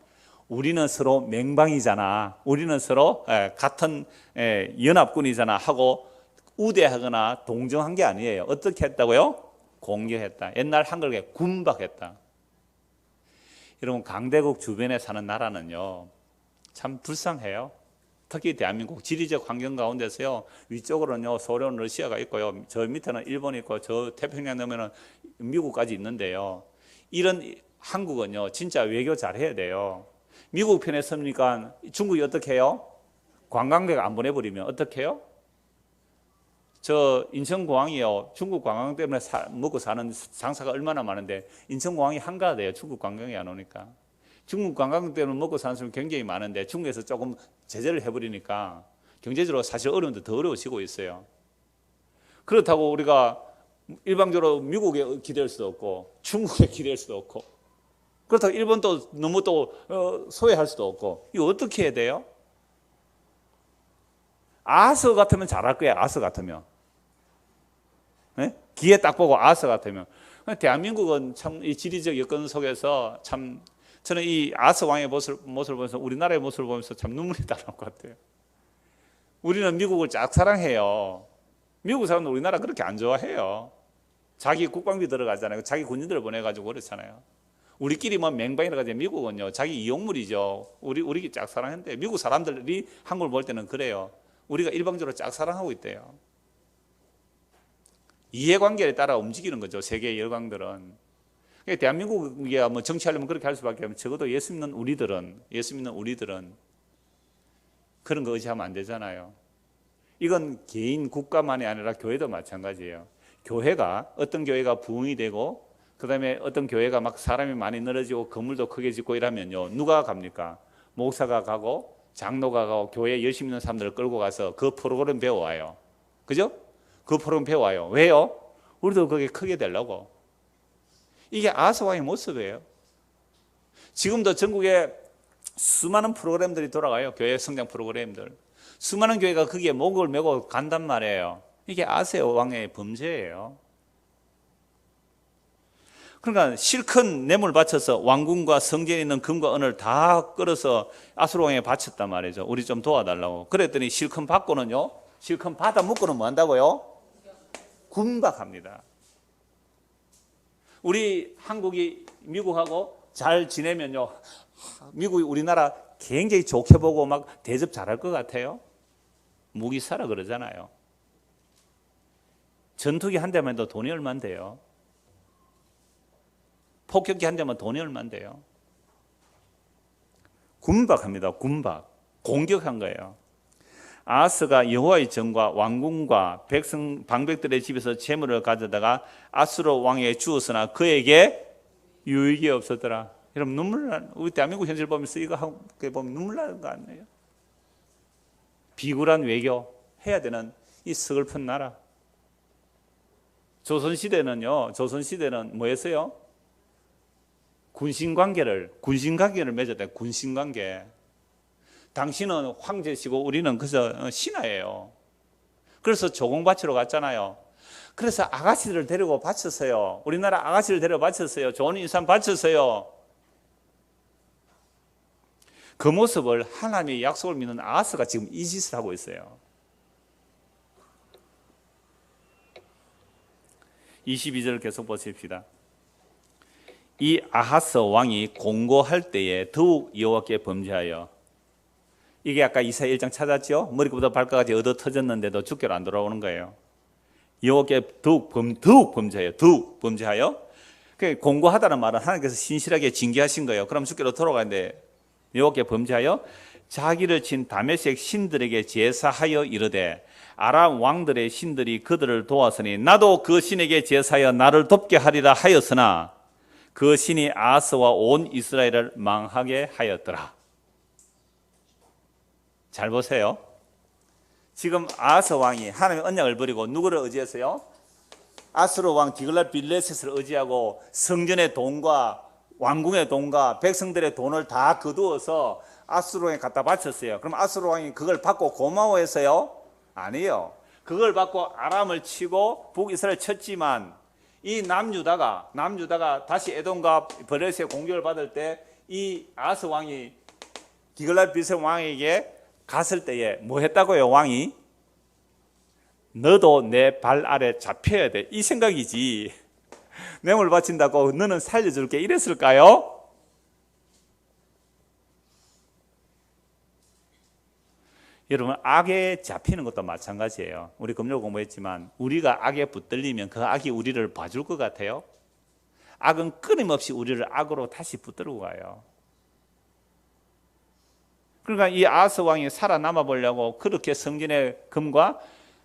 우리는 서로 맹방이잖아, 우리는 서로 같은 연합군이잖아 하고 우대하거나 동정한 게 아니에요. 어떻게 했다고요? 공격했다. 옛날 한글에 군박했다. 여러분, 강대국 주변에 사는 나라는요 참 불쌍해요. 특히 대한민국 지리적 환경 가운데서요, 위쪽으로는요 소련, 러시아가 있고요, 저 밑에는 일본이 있고, 저 태평양 넘으면 미국까지 있는데요, 이런 한국은요 진짜 외교 잘해야 돼요. 미국 편에 섭니까? 중국이 어떻게 해요? 관광객 안 보내버리면 어떻게 해요? 저 인천공항이요, 중국 관광 때문에 먹고 사는 장사가 얼마나 많은데 인천공항이 한가하대요. 중국 관광이 안 오니까. 중국 관광 때문에 먹고 사는 사람이 굉장히 많은데 중국에서 조금 제재를 해버리니까 경제적으로 사실 어려운데 더 어려워지고 있어요. 그렇다고 우리가 일방적으로 미국에 기댈 수도 없고 중국에 기댈 수도 없고, 그렇다고 일본도 너무 또 소외할 수도 없고, 이거 어떻게 해야 돼요? 아하스 같으면 잘할 거예요. 아하스 같으면. 네? 기회 딱 보고 아하스 같으면. 대한민국은 참 이 지리적 여건 속에서 참 저는 이 아하스 왕의 모습을 보면서 우리나라의 모습을 보면서 참 눈물이 나올 것 같아요. 우리는 미국을 짝사랑해요. 미국 사람들 우리나라 그렇게 안 좋아해요. 자기 국방비 들어가잖아요. 자기 군인들을 보내가지고 그렇잖아요. 우리끼리 뭐 맹방이라 가지고, 미국은요 자기 이용물이죠. 우리 짝사랑했는데 미국 사람들이 한국을 볼 때는 그래요. 우리가 일방적으로 짝사랑하고 있대요. 이해관계에 따라 움직이는 거죠, 세계의 열강들은. 대한민국이 뭐 정치하려면 그렇게 할 수밖에 없는, 적어도 예수 믿는 우리들은 그런 거 의지하면 안 되잖아요. 이건 개인 국가만이 아니라 교회도 마찬가지예요. 교회가, 어떤 교회가 부흥이 되고 그 다음에 어떤 교회가 막 사람이 많이 늘어지고 건물도 크게 짓고 이러면요 누가 갑니까? 목사가 가고 장로가 가고 교회 열심히 있는 사람들을 끌고 가서 그 프로그램 배워와요. 그죠? 그 프로그램 배워와요. 왜요? 우리도 그게 크게 되려고. 이게 아하스 왕의 모습이에요. 지금도 전국에 수많은 프로그램들이 돌아가요. 교회 성장 프로그램들. 수많은 교회가 거기에 목을 메고 간단 말이에요. 이게 아하스 왕의 범죄예요. 그러니까 실컷 뇌물 바쳐서 왕궁과 성전에 있는 금과 은을 다 끌어서 아수르 왕에게 바쳤단 말이죠. 우리 좀 도와달라고. 그랬더니 실컷 받고는요, 실컷 받아 먹고는 뭐 한다고요? 군박합니다. 우리 한국이 미국하고 잘 지내면요, 미국이 우리나라 굉장히 좋게 보고 막 대접 잘할 것 같아요. 무기 사라 그러잖아요. 전투기 한 대만 해도 돈이 얼만데요. 폭격기 한 대만 돈이 얼만데요. 군박합니다. 군박. 공격한 거예요. 아하스가 여호와의 전과 왕궁과 백성 방백들의 집에서 재물을 가져다가 아수르 왕에게 주었으나 그에게 유익이 없었더라. 여러분 눈물 나. 우리 대한민국 현실 보면서 이거 하고 보면 눈물 나는 거 아니에요? 비굴한 외교 해야 되는 이 서글픈 나라. 조선시대는요. 조선시대는 뭐였어요? 군신관계를 맺었다. 군신관계. 당신은 황제시고 우리는 그저 신하예요. 그래서 조공 바치러 갔잖아요. 그래서 아가씨들을 데리고 바쳤어요. 우리나라 아가씨를 데리고 바쳤어요. 좋은 인상 바쳤어요. 그 모습을 하나님의 약속을 믿는 아하스가 지금 이 짓을 하고 있어요. 22절 계속 보십시다. 이 아하스 왕이 공고할 때에 더욱 여호와께 범죄하여, 이게 아까 이사야 1장 찾았죠? 머리부터 발끝까지 얻어 터졌는데도 주께로 안 돌아오는 거예요. 여호와께 더욱 범죄하여. 공고하다는 말은 하나님께서 신실하게 징계하신 거예요. 그럼 주께로 돌아가는데 여호와께 범죄하여 자기를 친 다메섹 신들에게 제사하여 이르되 아람 왕들의 신들이 그들을 도왔으니 나도 그 신에게 제사하여 나를 돕게 하리라 하였으나 그 신이 아하스와 온 이스라엘을 망하게 하였더라. 잘 보세요. 지금 아하스 왕이 하나님의 언약을 버리고 누구를 의지했어요? 아수르 왕 디글랏빌레셋을 의지하고 성전의 돈과 왕궁의 돈과 백성들의 돈을 다 거두어서 아수르 왕에 갖다 바쳤어요. 그럼 아수르 왕이 그걸 받고 고마워했어요? 아니요. 그걸 받고 아람을 치고 북이스라엘 쳤지만 이 남유다가 다시 에돔과 브레스의 공격을 받을 때 이 아하스 왕이 디글랏빌레셋 왕에게 갔을 때에 뭐 했다고요? 왕이 너도 내 발 아래 잡혀야 돼, 이 생각이지. 뇌물 바친다고 너는 살려줄게 이랬을까요? 여러분, 악에 잡히는 것도 마찬가지예요. 우리 금요 공부했지만 우리가 악에 붙들리면 그 악이 우리를 봐줄 것 같아요? 악은 끊임없이 우리를 악으로 다시 붙들고 가요. 그러니까 이 아하스 왕이 살아남아 보려고 그렇게 성전의 금과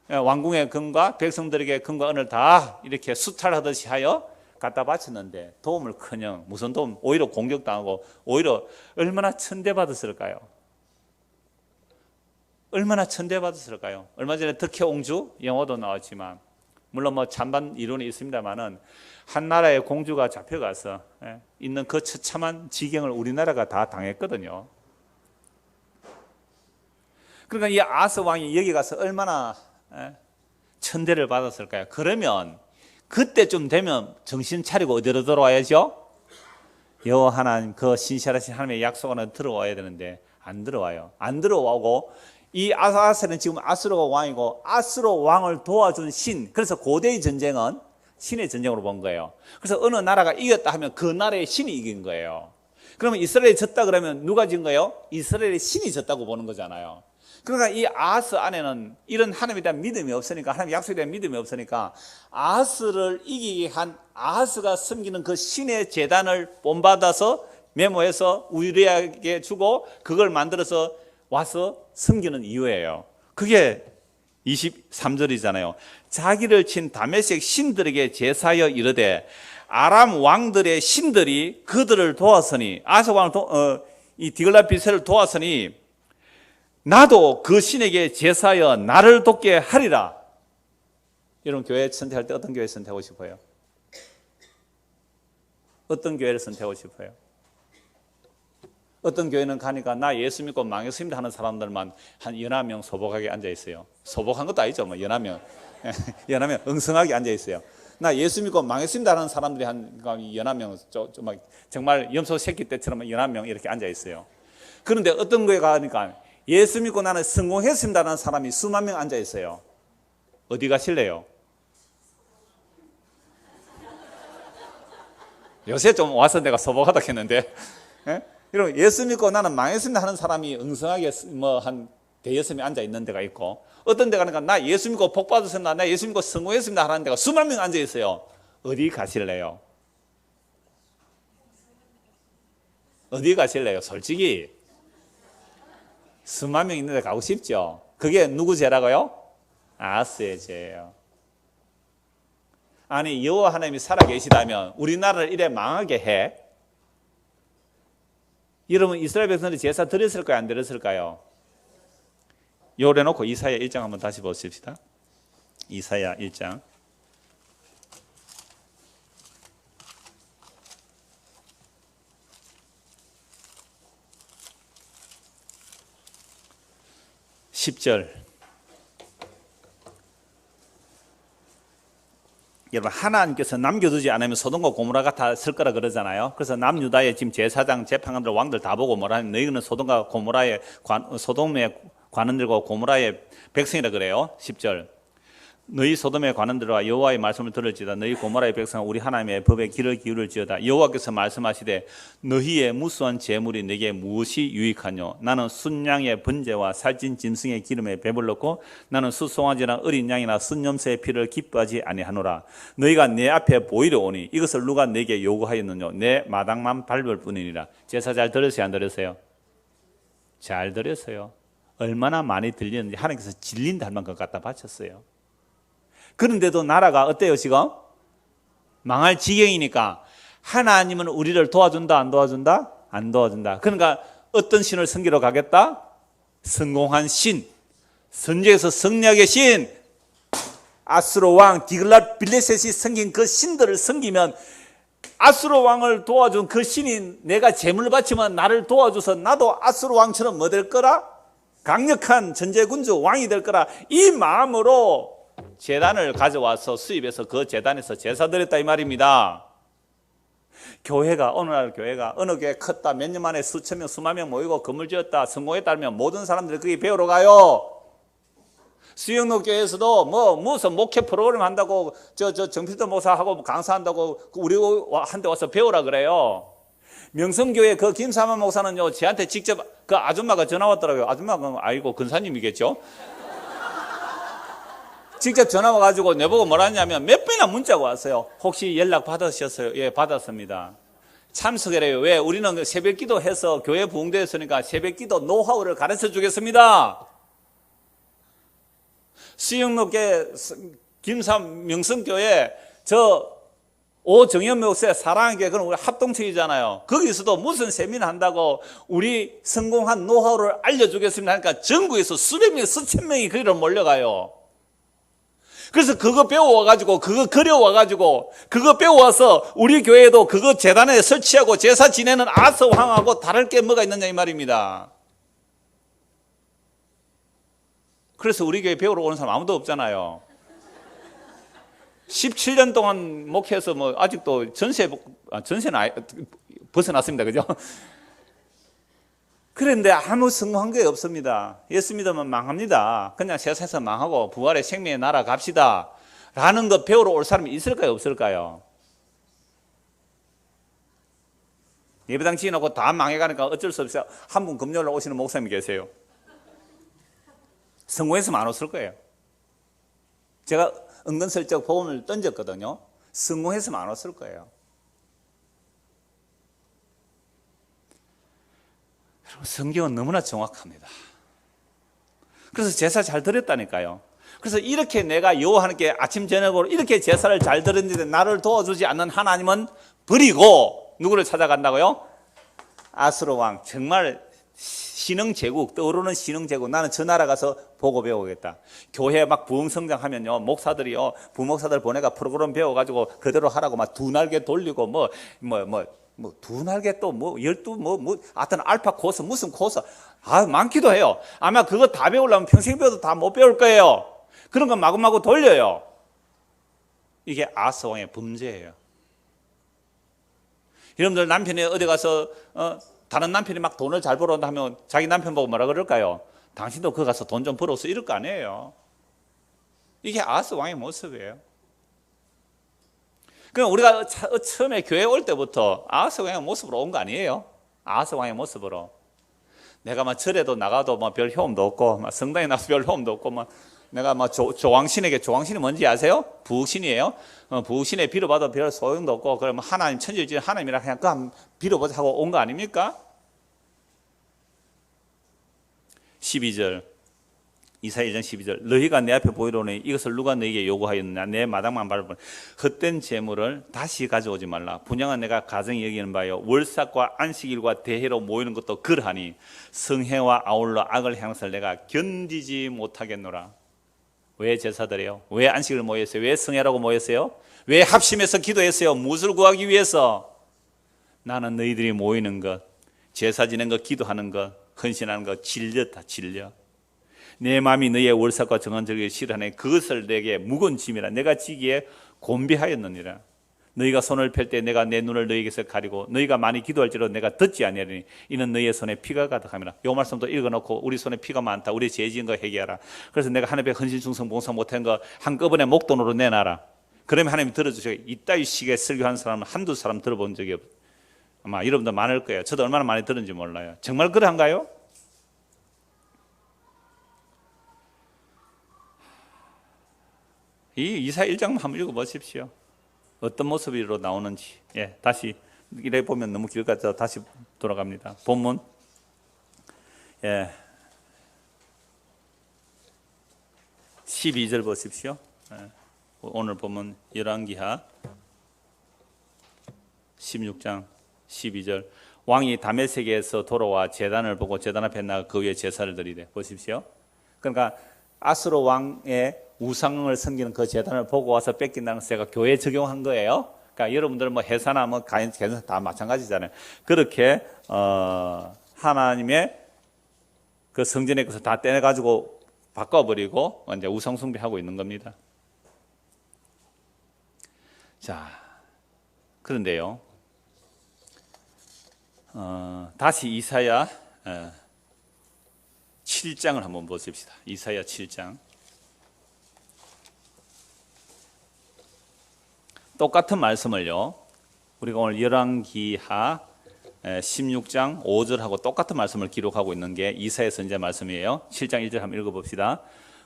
왕궁의 금과 백성들에게 금과 은을 다 이렇게 수탈하듯이 하여 갖다 바쳤는데 도움을커녕 무슨 도움, 오히려 공격당하고 오히려 얼마나 천대받았을까요? 얼마나 천대받았을까요? 얼마 전에 덕혜옹주 영화도 나왔지만 물론 뭐 찬반 이론이 있습니다만은 한 나라의 공주가 잡혀가서 있는 그 처참한 지경을 우리나라가 다 당했거든요. 그러니까 이 아하스 왕이 여기 가서 얼마나 천대를 받았을까요? 그러면 그때쯤 되면 정신 차리고 어디로 들어와야죠? 여호와 하나님, 그 신실하신 하나님의 약속 안에 들어와야 되는데 안 들어와요. 안 들어오고 이 아하스는 지금 아수르 왕이고 아수르 왕을 도와준 신, 그래서 고대의 전쟁은 신의 전쟁으로 본 거예요. 그래서 어느 나라가 이겼다 하면 그 나라의 신이 이긴 거예요. 그러면 이스라엘이 졌다 그러면 누가 진 거예요? 이스라엘의 신이 졌다고 보는 거잖아요. 그러니까 이 아하스 안에는 이런 하나님에 대한 믿음이 없으니까, 하나님의 약속에 대한 믿음이 없으니까 아하스를 이기게 한 아하스가 섬기는 그 신의 제단을 본받아서 메모해서 우리에게 주고 그걸 만들어서 와서 섬기는 이유예요. 그게 23절이잖아요. 자기를 친 다메섹 신들에게 제사하여 이르되 아람 왕들의 신들이 그들을 도왔으니, 아하스 왕을 이 디글랏빌레셋을 도왔으니 나도 그 신에게 제사여 나를 돕게 하리라. 이런 교회 선택할 때 어떤 교회 선택하고 싶어요? 어떤 교회를 선택하고 싶어요? 어떤 교회는 가니까 나 예수 믿고 망했습니다 하는 사람들만 한 연하 명 소복하게 앉아 있어요. 소복한 것도 아니죠. 뭐 연하 명 엉성하게 앉아 있어요. 나 예수 믿고 망했습니다 하는 사람들이 한 연하 명 정말 염소 새끼 때처럼 연하 명 이렇게 앉아 있어요. 그런데 어떤 교회 가니까 예수 믿고 나는 성공했습니다 하는 사람이 수만 명 앉아 있어요. 어디 가실래요? 요새 좀 와서 내가 소복하다 했는데, 이런 예수 믿고 나는 망했습니다 하는 사람이 엉성하게 한 대여섯 명 앉아 있는 데가 있고, 어떤 데 가니까 나 예수 믿고 복 받았습니다, 나 예수 믿고 성공했습니다 하는 데가 수만 명 앉아 있어요. 어디 가실래요? 어디 가실래요? 솔직히 수만 명 있는 데 가고 싶죠. 그게 누구 죄라고요? 아스의 죄예요. 아니 여호와 하나님이 살아계시다면 우리나라를 이래 망하게 해? 여러분 이스라엘 백성들이 제사 드렸을까요? 안 드렸을까요? 요래 놓고 이사야 1장 한번 다시 보십시다. 이사야 1장 10절. 여러분 하나님께서 남겨두지 않으면 소돔과 고모라가 다 쓸 거라 그러잖아요. 그래서 남유다의 지금 제사장 재판관들 왕들 다 보고 뭐라 하면 너희는 소돔과 고모라의 소돔의 관원들과 고모라의 백성이라 그래요. 10절. 너희 소돔의 관원들과 여호와의 말씀을 들을지어다. 너희 고모라의 백성은 우리 하나님의 법에 귀를 기울일지어다. 여호와께서 말씀하시되 너희의 무수한 재물이 내게 무엇이 유익하뇨? 나는 순양의 번제와 살찐 짐승의 기름에 배불렀고 나는 수송아지나 어린 양이나 순염새의 피를 기뻐하지 아니하노라. 너희가 내 앞에 보이려 오니 이것을 누가 내게 요구하였느뇨? 내 마당만 밟을 뿐이니라. 제사 잘 들으세요? 안 들으세요? 잘 들으세요. 얼마나 많이 들렸는지 하나님께서 질린다 할 만큼 갖다 바쳤어요. 그런데도 나라가 어때요 지금? 망할 지경이니까 하나님은 우리를 도와준다 안 도와준다? 안 도와준다. 그러니까 어떤 신을 섬기러 가겠다? 성공한 신, 선지에서 승리하게 신, 아수르 왕 디글랏 빌레셋이 섬긴 그 신들을 섬기면 아수르 왕을 도와준 그 신이 내가 재물 바치면 나를 도와줘서 나도 아수르 왕처럼 뭐 될 거라? 강력한 전제군주 왕이 될 거라. 이 마음으로 제단을 가져와서 수입해서 그 제단에서 제사 드렸다 이 말입니다. 교회가 어느 날 교회가 어느 교회 컸다 몇 년 만에 수천 명 수만 명 모이고 건물 지었다 성공했다면 모든 사람들이 거기 배우러 가요. 수영로 교회에서도 무슨 목회 프로그램 한다고 정필도 목사하고 강사한다고 우리 한테 와서 배우라 그래요. 명성교회 그 김사만 목사는요 저한테 직접 그 아줌마가 전화 왔더라고요. 아줌마가 아이고 근사님이겠죠. 직접 전화 와가지고 내보고 뭐라 했냐면 몇 번이나 문자가 왔어요. 혹시 연락 받으셨어요? 예, 받았습니다. 참석해래요. 왜? 우리는 새벽 기도 해서 교회 부흥되었으니까 새벽 기도 노하우를 가르쳐 주겠습니다. 수영로교회 명성교회 오정현 목사의 사랑의 교회 그건 우리 합동체이잖아요. 거기서도 무슨 세미나 한다고 우리 성공한 노하우를 알려주겠습니다 하니까 전국에서 수백 명, 수천 명이 거기로 몰려가요. 그래서 그거 배워와가지고 그거 그려와가지고 그거 배워와서 우리 교회도 그거 제단에 설치하고 제사 지내는 아스 왕하고 다를 게 뭐가 있느냐 이 말입니다. 그래서 우리 교회 배우러 오는 사람 아무도 없잖아요. 17년 동안 목회해서 아직도 전세는 벗어났습니다. 그죠? 그런데 아무 성공한 게 없습니다. 예수 믿으면 망합니다. 그냥 세상에서 망하고 부활의 생명의 나라 갑시다 라는 거 배우러 올 사람이 있을까요? 없을까요? 예배당 지어놓고 다 망해가니까 어쩔 수 없어요. 한 분 금요일 날 오시는 목사님이 계세요. 성공했으면 안 왔을 거예요. 제가 은근슬쩍 복음을 던졌거든요. 성공했으면 안 왔을 거예요. 성경은 너무나 정확합니다. 그래서 제사 잘 드렸다니까요. 그래서 이렇게 내가 여호와 하나님께 아침 저녁으로 이렇게 제사를 잘 드렸는데 나를 도와주지 않는 하나님은 버리고 누구를 찾아간다고요? 아수르 왕. 정말 신흥제국, 떠오르는 신흥제국. 나는 저 나라 가서 보고 배우겠다. 교회 막 부흥성장하면요, 목사들이요, 부목사들 보내가 프로그램 배워가지고 그대로 하라고 막 두 날개 돌리고 두 날개 또 하여튼 알파 코스, 무슨 코스. 많기도 해요. 아마 그거 다 배우려면 평생 배워도 다 못 배울 거예요. 그런 건 마구마구 돌려요. 이게 아하스 왕의 범죄예요. 여러분들 남편이 어디 가서 다른 남편이 막 돈을 잘 벌어온다 하면 자기 남편 보고 뭐라 그럴까요? 당신도 거기 가서 돈 좀 벌어서 이럴 거 아니에요. 이게 아하스 왕의 모습이에요. 그럼 우리가 처음에 교회 올 때부터 아하스 왕의 모습으로 온 거 아니에요? 아하스 왕의 모습으로. 내가 막 절에도 나가도 별 효험도 없고, 막 성당에 나가서 별 효험도 없고, 내가 조왕신이 뭔지 아세요? 부흥신이에요. 부흥신에 빌어봐도 별 소용도 없고, 그러면 하나님, 천지주의 하나님이라 그냥 그 빌어보자 하고 온 거 아닙니까? 12절. 이사야 1장 12절. 너희가 내 앞에 보이로니 이것을 누가 너희에게 요구하였느냐? 내 마당만 밟은 헛된 재물을 다시 가져오지 말라. 분양은 내가 가정이 여기는 바요. 월삭과 안식일과 대회로 모이는 것도 그러하니 성회와 아울러 악을 행할 내가 견디지 못하겠노라. 왜 제사드려요? 왜 안식을 모였어요? 왜 성회라고 모였어요? 왜 합심해서 기도했어요? 무엇을 구하기 위해서? 나는 너희들이 모이는 것, 제사 지낸 것, 기도하는 것, 헌신하는 것 질렸다, 질려. 내 마음이 너희의 월삭과 정한절기를 싫어하네. 그것을 내게 무거운 짐이라 내가 지기에 곤비하였느니라. 너희가 손을 펼 때 내가 내 눈을 너희에게서 가리고 너희가 많이 기도할지라도 내가 듣지 아니하리니 이는 너희의 손에 피가 가득함이라. 이 말씀도 읽어놓고 우리 손에 피가 많다. 우리 죄 지은 거 회개하라. 그래서 내가 하나님의 헌신 충성 봉사 못한 거 한꺼번에 목돈으로 내놔라. 그러면 하나님이 들어주시고 이따위 식의 설교한 사람은 한두 사람 들어본 적이 없어요. 아마 여러분들 많을 거예요. 저도 얼마나 많이 들은지 몰라요. 정말 그러한가요? 이 이사야 1장만 한번 읽어보십시오. 어떤 모습으로 나오는지. 다시 이래 보면 너무 길 같아서 다시 돌아갑니다. 본문 12절 보십시오. 오늘 본문 열왕기하 16장 12절. 왕이 다메섹에서 돌아와 제단을 보고 제단 앞에 나가 그 위에 제사를 드리되. 보십시오. 그러니까 아수르 왕의 우상을 섬기는 그 제단을 보고 와서 뺏긴다는 것을 제가 교회에 적용한 거예요. 그러니까 여러분들 해사나 가인 다 마찬가지잖아요. 그렇게 하나님의 그 성전의 것을 다 떼내가지고 바꿔버리고 이제 우상 숭배하고 있는 겁니다. 자, 그런데요. 다시 이사야 7장을 한번 보십시다. 이사야 7장. 똑같은 말씀을요, 우리가 오늘 열왕기하 16장 5절하고 똑같은 말씀을 기록하고 있는 게 이사야 선지자 말씀이에요. 7장 1절 한번 읽어봅시다.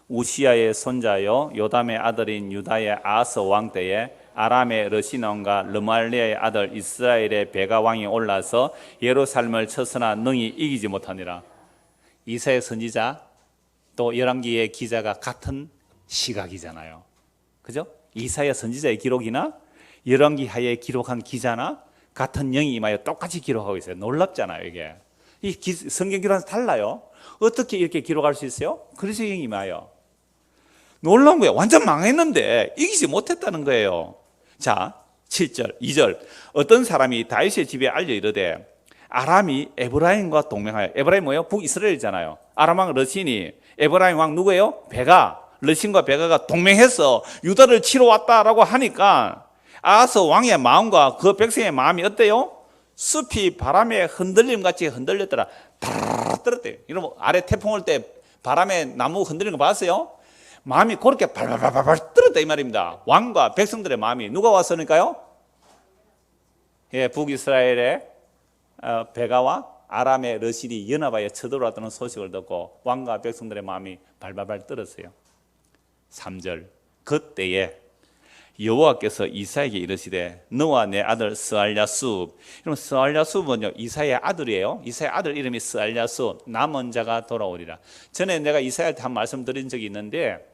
우시야의 손자요 요담의 아들인 유다의 아하스 왕 때에 아람의 르시논과 르말리아의 아들 이스라엘의 베가 왕이 올라서 예루살렘을 쳤으나 능히 이기지 못하니라. 이사야 선지자 또 열왕기의 기자가 같은 시각이잖아요. 그죠? 이사야 선지자의 기록이나 열왕기하에 기록한 기자나 같은 영이 임하여 똑같이 기록하고 있어요. 놀랍잖아요, 이게. 이 성경 기록은 달라요. 어떻게 이렇게 기록할 수 있어요? 그리스도의 영이 임하여. 놀라운 거예요. 완전 망했는데 이기지 못했다는 거예요. 자, 7절, 2절. 어떤 사람이 다윗의 집에 알려 이르되 아람이 에브라임과 동맹하여. 에브라임 뭐예요? 북이스라엘이잖아요. 아람 왕 르신이 에브라임 왕 누구예요? 베가. 르신과 베가가 동맹해서 유다를 치러 왔다라고 하니까 아하스 왕의 마음과 그 백성의 마음이 어때요? 숲이 바람에 흔들림같이 흔들렸더라. 다라라 떨었대요. 여러분 아래 태풍 올 때 바람에 나무 흔들리는 거 봤어요? 마음이 그렇게 발발발발 떨었다 이 말입니다. 왕과 백성들의 마음이. 누가 왔으니까요? 북이스라엘의 베가와 아람의 르신이 연합하여 쳐들어왔다는 소식을 듣고 왕과 백성들의 마음이 발발발 떨었어요. 3절. 그때에 여호와께서 이사야에게 이르시되 너와 내 아들 스알랴숲. 여러분 스알랴숲은요 이사야의 아들이에요. 이사야의 아들 이름이 스알랴숲. 남은 자가 돌아오리라. 전에 내가 이사야한테 한 말씀 드린 적이 있는데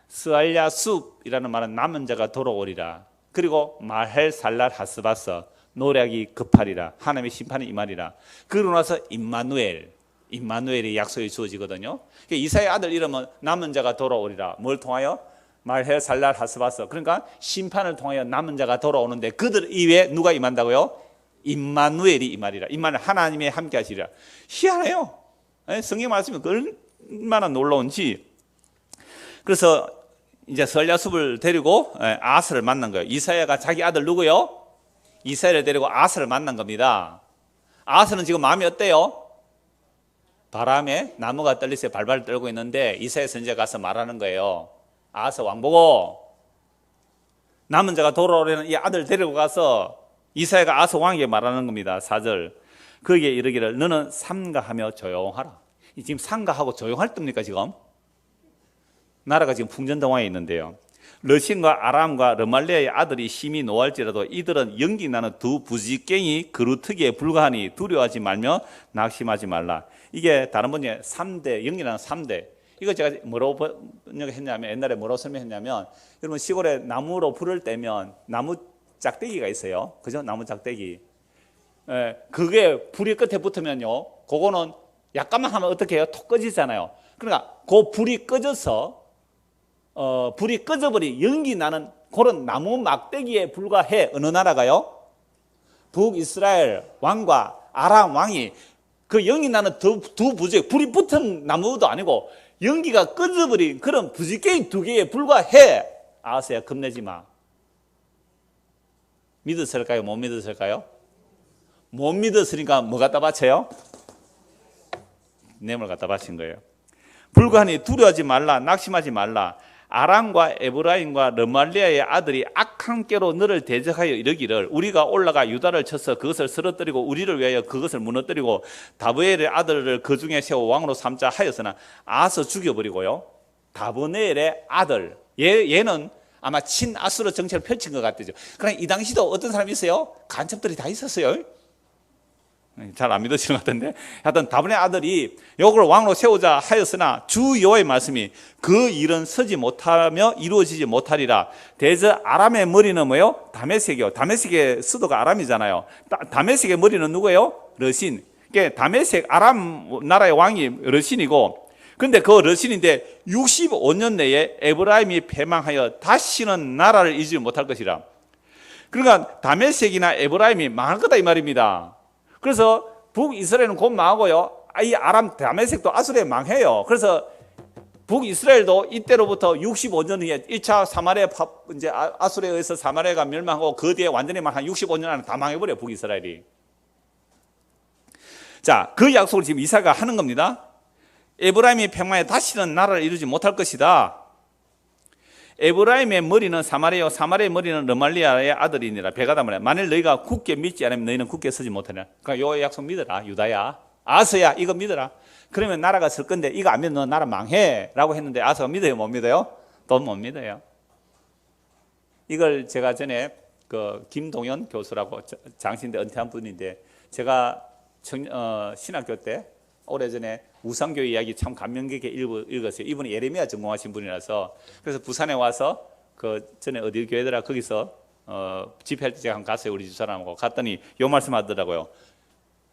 스알랴숲이라는 말은 남은 자가 돌아오리라. 그리고 마헬 살랄 하스바서 노략이 급하리라. 하나님의 심판이 임하리라. 그러고 나서 임마누엘 임마누엘이 약속이 주어지거든요. 그러니까 이사야의 아들 이름은 남은 자가 돌아오리라. 뭘 통하여? 말해 살랄 하스바스. 그러니까 심판을 통하여 남은 자가 돌아오는데 그들 이외에 누가 임한다고요? 임마누엘이 임하리라. 임마누엘 하나님이 함께 하시리라. 희한해요. 성경 말씀이 얼마나 놀라운지. 그래서 이제 설야숲을 데리고 아스를 만난 거예요. 이사야가 자기 아들 누구요? 이사야를 데리고 아스를 만난 겁니다. 아스는 지금 마음이 어때요? 바람에 나무가 떨리서 발발 떨고 있는데 이사야 선지자가 가서 말하는 거예요. 아스 왕 보고 남은 자가 돌아오려는 이 아들 데리고 가서 이사야가 아스 왕에게 말하는 겁니다. 4절. 그에게 이르기를 너는 삼가하며 조용하라. 지금 삼가하고 조용할 때입니까 지금? 나라가 지금 풍전등화에 있는데요. 러신과 아람과 르말리아의 아들이 심히 노할지라도 이들은 연기 나는 두 부지깽이 그루트기에 불과하니 두려워하지 말며 낙심하지 말라. 이게 다른 번역에 3대, 연기 나는 3대. 이거 제가 뭐라고 번역했냐면 옛날에 뭐라고 설명했냐면 여러분 시골에 나무로 불을 떼면 나무 짝대기가 있어요. 그죠? 나무 짝대기. 그게 불이 끝에 붙으면요. 그거는 약간만 하면 어떻게 해요? 톡 꺼지잖아요. 그러니까 그 불이 꺼져서 불이 꺼져버린 연기 나는 그런 나무 막대기에 불과해. 어느 나라가요? 북이스라엘 왕과 아람 왕이 그 연기 나는 두 부지 불이 붙은 나무도 아니고 연기가 꺼져버린 그런 부지깽이 두 개에 불과해. 아하스야 겁내지 마. 믿었을까요? 못 믿었을까요? 못 믿었으니까 뭐 갖다 바쳐요? 뇌물 갖다 바친 거예요. 불과하니 두려워하지 말라. 낙심하지 말라. 아람과 에브라임과 르말리아의 아들이 악한 꾀로 너를 대적하여 이르기를 우리가 올라가 유다를 쳐서 그것을 쓰러뜨리고 우리를 위하여 그것을 무너뜨리고 다브엘의 아들을 그 중에 세워 왕으로 삼자 하였으나 아서 죽여버리고요. 다브엘의 아들 얘는 아마 친아수르 정책을 펼친 것 같죠. 그러나 이 당시도 어떤 사람이 있어요? 간첩들이 다 있었어요. 잘 안 믿으시는 것 같은데 하여튼 다분의 아들이 요걸 왕으로 세우자 하였으나 주 여호와의 말씀이 그 일은 서지 못하며 이루어지지 못하리라. 대저 아람의 머리는 뭐예요? 다메섹이요. 다메섹의 수도가 아람이잖아요. 다메섹의 머리는 누구예요? 러신. 그러니까 다메섹 아람 나라의 왕이 러신이고 근데 그 러신인데 65년 내에 에브라임이 패망하여 다시는 나라를 이루지 못할 것이라. 그러니까 다메섹이나 에브라임이 망할 거다 이 말입니다. 그래서 북이스라엘은 곧 망하고요. 이 아람 다메섹도 아수르에 망해요. 그래서 북이스라엘도 이때로부터 65년 후에 1차 사마리아 이제 아수르에 의해서 사마리아가 멸망하고 그 뒤에 완전히 한 65년 안에 다 망해버려요. 북이스라엘이. 자, 그 약속을 지금 이사야가 하는 겁니다. 에브라임이 패망해 다시는 나라를 이루지 못할 것이다. 에브라임의 머리는 사마리아요 사마리아의 머리는 르말리아의 아들이니라. 베가다므라. 만일 너희가 굳게 믿지 않으면 너희는 굳게 서지 못하냐. 그러니까 요 약속 믿어라. 유다야 아서야 이거 믿어라. 그러면 나라가 설 건데 이거 안 믿으면 너 나라 망해 라고 했는데 아서가 믿어요 못 믿어요? 또 못 믿어요. 이걸 제가 전에 그 김동현 교수라고 장신대 은퇴한 분인데 제가 신학교 때 오래전에 우상교회 이야기 참 감명 깊게 읽었어요. 이분이 예레미야 전공하신 분이라서. 그래서 부산에 와서 그 전에 어디 교회더라 거기서 집회할 때 제가 한번 갔어요. 우리 집사람하고 갔더니 요 말씀 하더라고요.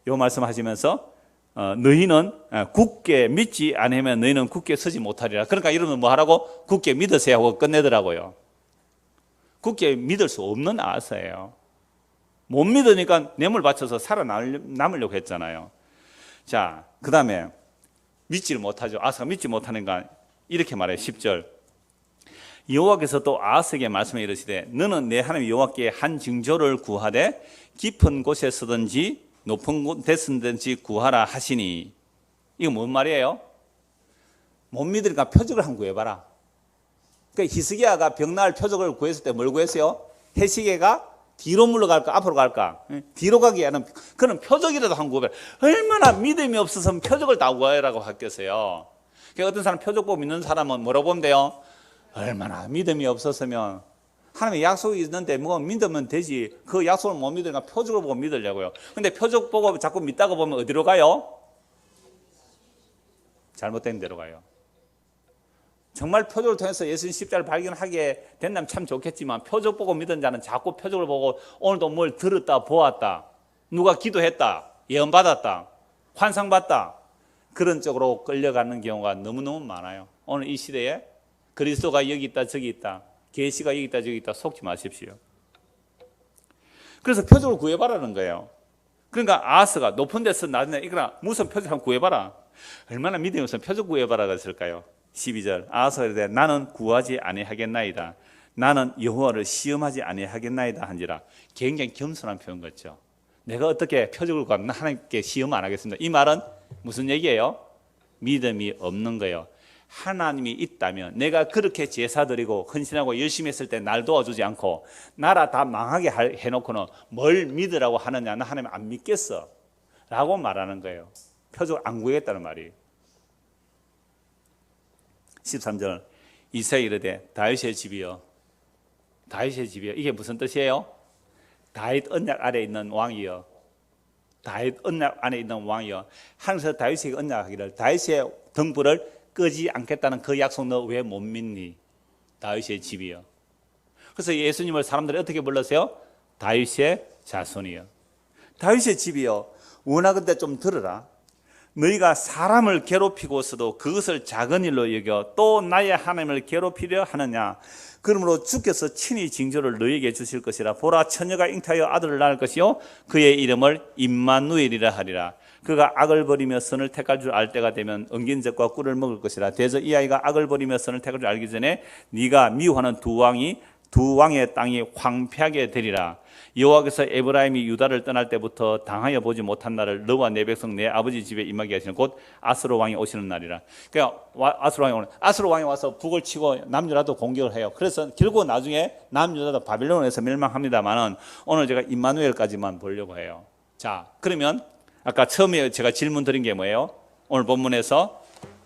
요 말씀 하시면서 너희는 굳게 믿지 않으면 너희는 굳게 서지 못하리라. 그러니까 이러면 뭐 하라고? 굳게 믿으세요 하고 끝내더라고요. 굳게 믿을 수 없는 아사예요. 못 믿으니까 뇌물 바쳐서 살아남으려고 했잖아요. 자, 그 다음에 믿지를 못하죠. 아스가 믿지 못하니까 이렇게 말해요. 10절. 여호와께서 또 아스에게 말씀해 이르시되 너는 내 하나님 여호와께 한 징조를 구하되 깊은 곳에 서든지 높은 곳에 서든지 구하라 하시니. 이거 뭔 말이에요? 못 믿으니까 표적을 한번 구해봐라. 그러니까 히스기야가 병 나을 표적을 구했을 때 뭘 구했어요? 해시계가 뒤로 물러갈까 앞으로 갈까? 뒤로 가게 하는 그런 표적이라도 한번 구해봐라. 얼마나 믿음이 없어서 표적을 다 구하라고 했겠어요. 그러니까 어떤 사람 표적 보고 믿는 사람은 뭐라고 보면 돼요? 얼마나 믿음이 없었으면 하나님의 약속이 있는데 뭐 믿으면 되지. 그 약속을 못 믿으니까 표적을 보고 믿으려고요. 근데 표적 보고 자꾸 믿다가 보면 어디로 가요? 잘못된 데로 가요. 정말 표적을 통해서 예수님 십자가를 발견하게 된다면 참 좋겠지만 표적 보고 믿은 자는 자꾸 표적을 보고 오늘도 뭘 들었다 보았다 누가 기도했다 예언받았다 환상받다 그런 쪽으로 끌려가는 경우가 너무너무 많아요. 오늘 이 시대에 그리스도가 여기 있다 저기 있다, 계시가 여기 있다 저기 있다 속지 마십시오. 그래서 표적을 구해봐라는 거예요. 그러니까 아하스가 높은 데서 낮은 데 이거나 무슨 표적 한번 구해봐라. 얼마나 믿음이 없으면 표적 구해봐라가 있을까요? 12절 아하스가 이르되 나는 구하지 아니하겠나이다. 나는 여호와를 시험하지 아니하겠나이다 한지라. 굉장히 겸손한 표현 같죠. 내가 어떻게 표적을 구하면 하나님께 시험 안 하겠습니다. 이 말은 무슨 얘기예요? 믿음이 없는 거예요. 하나님이 있다면 내가 그렇게 제사 드리고 헌신하고 열심히 했을 때 날 도와주지 않고 나라 다 망하게 해놓고는 뭘 믿으라고 하느냐, 나 하나님 안 믿겠어 라고 말하는 거예요. 표적 안 구하겠다는 말이에요. 13절 이새가 이르되 다윗의 집이여, 다윗의 집이여. 이게 무슨 뜻이에요? 다윗 언약 아래 있는 왕이여, 다윗 언약 안에 있는 왕이여. 하늘에서 다윗에게 언약하기를 다윗의 등불을 끄지 않겠다는 그 약속 너 왜 못 믿니? 다윗의 집이여. 그래서 예수님을 사람들이 어떻게 불렀어요? 다윗의 자손이여. 다윗의 집이여, 원하건대 좀 들으라. 너희가 사람을 괴롭히고서도 그것을 작은 일로 여겨 또 나의 하나님을 괴롭히려 하느냐? 그러므로 주께서 친히 징조를 너희에게 주실 것이라. 보라, 처녀가 잉태하여 아들을 낳을 것이요 그의 이름을 임마누엘이라 하리라. 그가 악을 버리며 선을 택할 줄 알 때가 되면 엉긴 젖과 꿀을 먹을 것이라. 대저 이 아이가 악을 버리며 선을 택할 줄 알기 전에 네가 미워하는 두 왕의 땅이 황폐하게 되리라. 여호와께서 에브라임이 유다를 떠날 때부터 당하여 보지 못한 날을 너와 내 백성 내 아버지 집에 임하게 하시는 곧 아스로 왕이 오시는 날이라. 그러니까 아스로 왕이 와서 북을 치고 남유다도 공격을 해요. 그래서 결국 나중에 남유다도 바빌론에서 멸망합니다만은 오늘 제가 임마누엘까지만 보려고 해요. 자, 그러면 아까 처음에 제가 질문 드린 게 뭐예요? 오늘 본문에서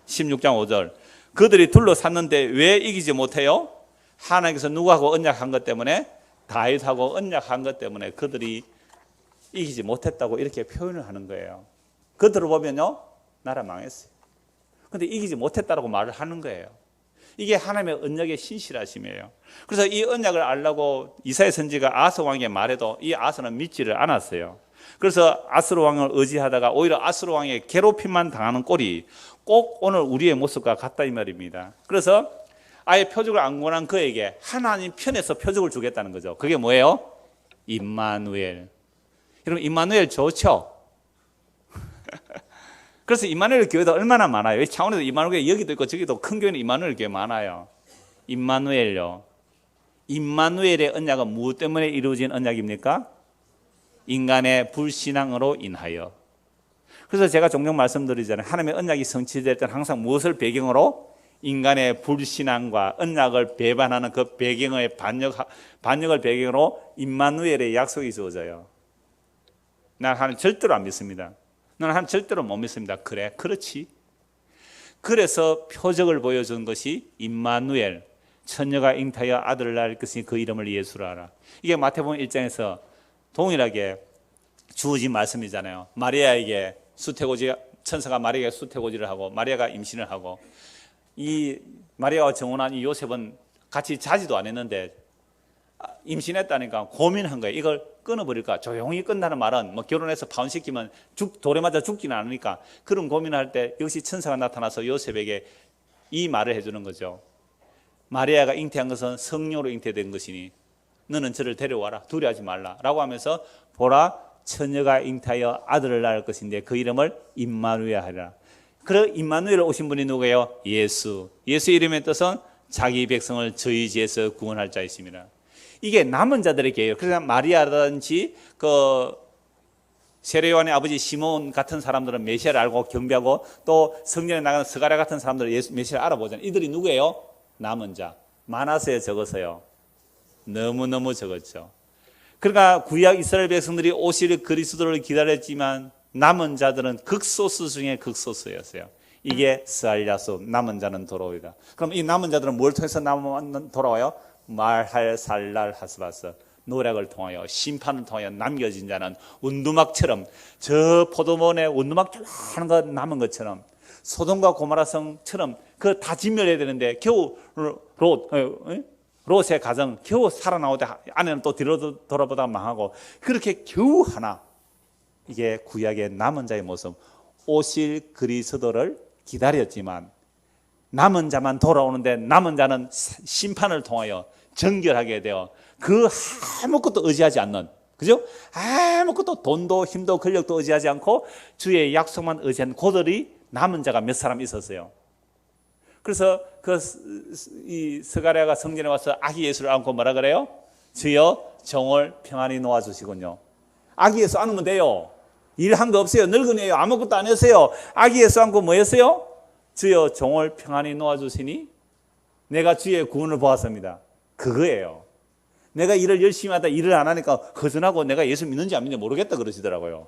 16장 5절 그들이 둘러쌌는데 왜 이기지 못해요? 하나님께서 누구하고 언약한 것 때문에, 다윗하고 언약한 것 때문에 그들이 이기지 못했다고 이렇게 표현을 하는 거예요. 그들을 보면요, 나라 망했어요. 그런데 이기지 못했다고 말을 하는 거예요. 이게 하나님의 언약의 신실하심이에요. 그래서 이 언약을 알라고 이사야 선지가 아하스 왕에게 말해도 이 아하스는 믿지를 않았어요. 그래서 아스로 왕을 의지하다가 오히려 아스로 왕의 괴롭힘만 당하는 꼴이 꼭 오늘 우리의 모습과 같다 이 말입니다. 그래서 아예 표적을 안 권한 그에게 하나님 편에서 표적을 주겠다는 거죠. 그게 뭐예요? 임마누엘. 여러분, 임마누엘 좋죠? 그래서 임마누엘 교회도 얼마나 많아요. 이 창원에도 임마누엘 여기도 있고 저기도 큰 교회는 임마누엘 교회 많아요. 임마누엘요. 임마누엘의 언약은 무엇 때문에 이루어진 언약입니까? 인간의 불신앙으로 인하여. 그래서 제가 종종 말씀드리잖아요. 하나님의 언약이 성취될 때는 항상 무엇을 배경으로? 인간의 불신앙과 언약을 배반하는 그 배경의 반역을 배경으로 임마누엘의 약속이 주어져요. 난 하나님 절대로 안 믿습니다. 나는 하나님 절대로 못 믿습니다. 그래, 그렇지. 그래서 표적을 보여준 것이 임마누엘, 처녀가 잉태하여 아들을 낳을 것이니 그 이름을 예수라 하라. 이게 마태복음 1장에서 동일하게 주어진 말씀이잖아요. 마리아에게 천사가 마리아에게 수태고지를 하고 마리아가 임신을 하고, 이 마리아와 정혼한 이 요셉은 같이 자지도 안 했는데 임신했다니까 고민한 거예요. 이걸 끊어버릴까? 조용히 끝나는 말은 뭐 결혼해서 파혼시키면 돌에 맞아 죽지는 않으니까 그런 고민을 할 때 역시 천사가 나타나서 요셉에게 이 말을 해주는 거죠. 마리아가 잉태한 것은 성령으로 잉태된 것이니 너는 저를 데려와라. 두려워하지 말라 라고 하면서 보라, 처녀가 잉태하여 아들을 낳을 것인데 그 이름을 임마누엘 하리라. 그 임마누엘 오신 분이 누구예요? 예수. 예수의 이름의 뜻은 자기 백성을 저희 죄에서 구원할 자이십니다. 이게 남은 자들에게요. 그래서 마리아라든지 그 세례요한의 아버지 시몬 같은 사람들은 메시아를 알고 경배하고 또 성전에 나가는 스가랴 같은 사람들은 메시아를 알아보잖아요. 이들이 누구예요? 남은 자. 많았어요, 적었어요? 너무너무 적었죠. 그러니까 구약 이스라엘 백성들이 오실 그리스도를 기다렸지만 남은 자들은 극소수 중에 극소수였어요. 이게 스알야수, 남은 자는 돌아오리라. 그럼 이 남은 자들은 뭘 통해서 돌아와요? 말할 살날 하스바스, 노력을 통하여 심판을 통하여 남겨진 자는 운두막처럼, 저 포도원에 운두막 하는 거 남은 것처럼, 소돔과 고모라 성처럼 그 다 진멸해야 되는데 겨우 롯의 가정 겨우 살아나오다 아내는 또 뒤로 돌아보다 망하고, 그렇게 겨우 하나. 이게 구약의 남은 자의 모습. 오실 그리스도를 기다렸지만 남은 자만 돌아오는데 남은 자는 심판을 통하여 정결하게 되어 그 아무것도 의지하지 않는, 그죠? 아무것도 돈도 힘도 권력도 의지하지 않고 주의 약속만 의지한 고들이 남은 자가 몇 사람 있었어요. 그래서 이 스가랴가 성전에 와서 아기 예수를 안고 뭐라 그래요? 주여 종을 평안히 놓아주시군요. 아기 예수 안으면 돼요. 일한 거 없어요. 늙은이에요. 아무것도 안 했어요. 아기 예수 안고 뭐 했어요? 주여 종을 평안히 놓아주시니 내가 주의 구원을 보았습니다. 그거예요. 내가 일을 열심히 하다 일을 안 하니까 허전하고 내가 예수 믿는지 안 믿는지 모르겠다 그러시더라고요.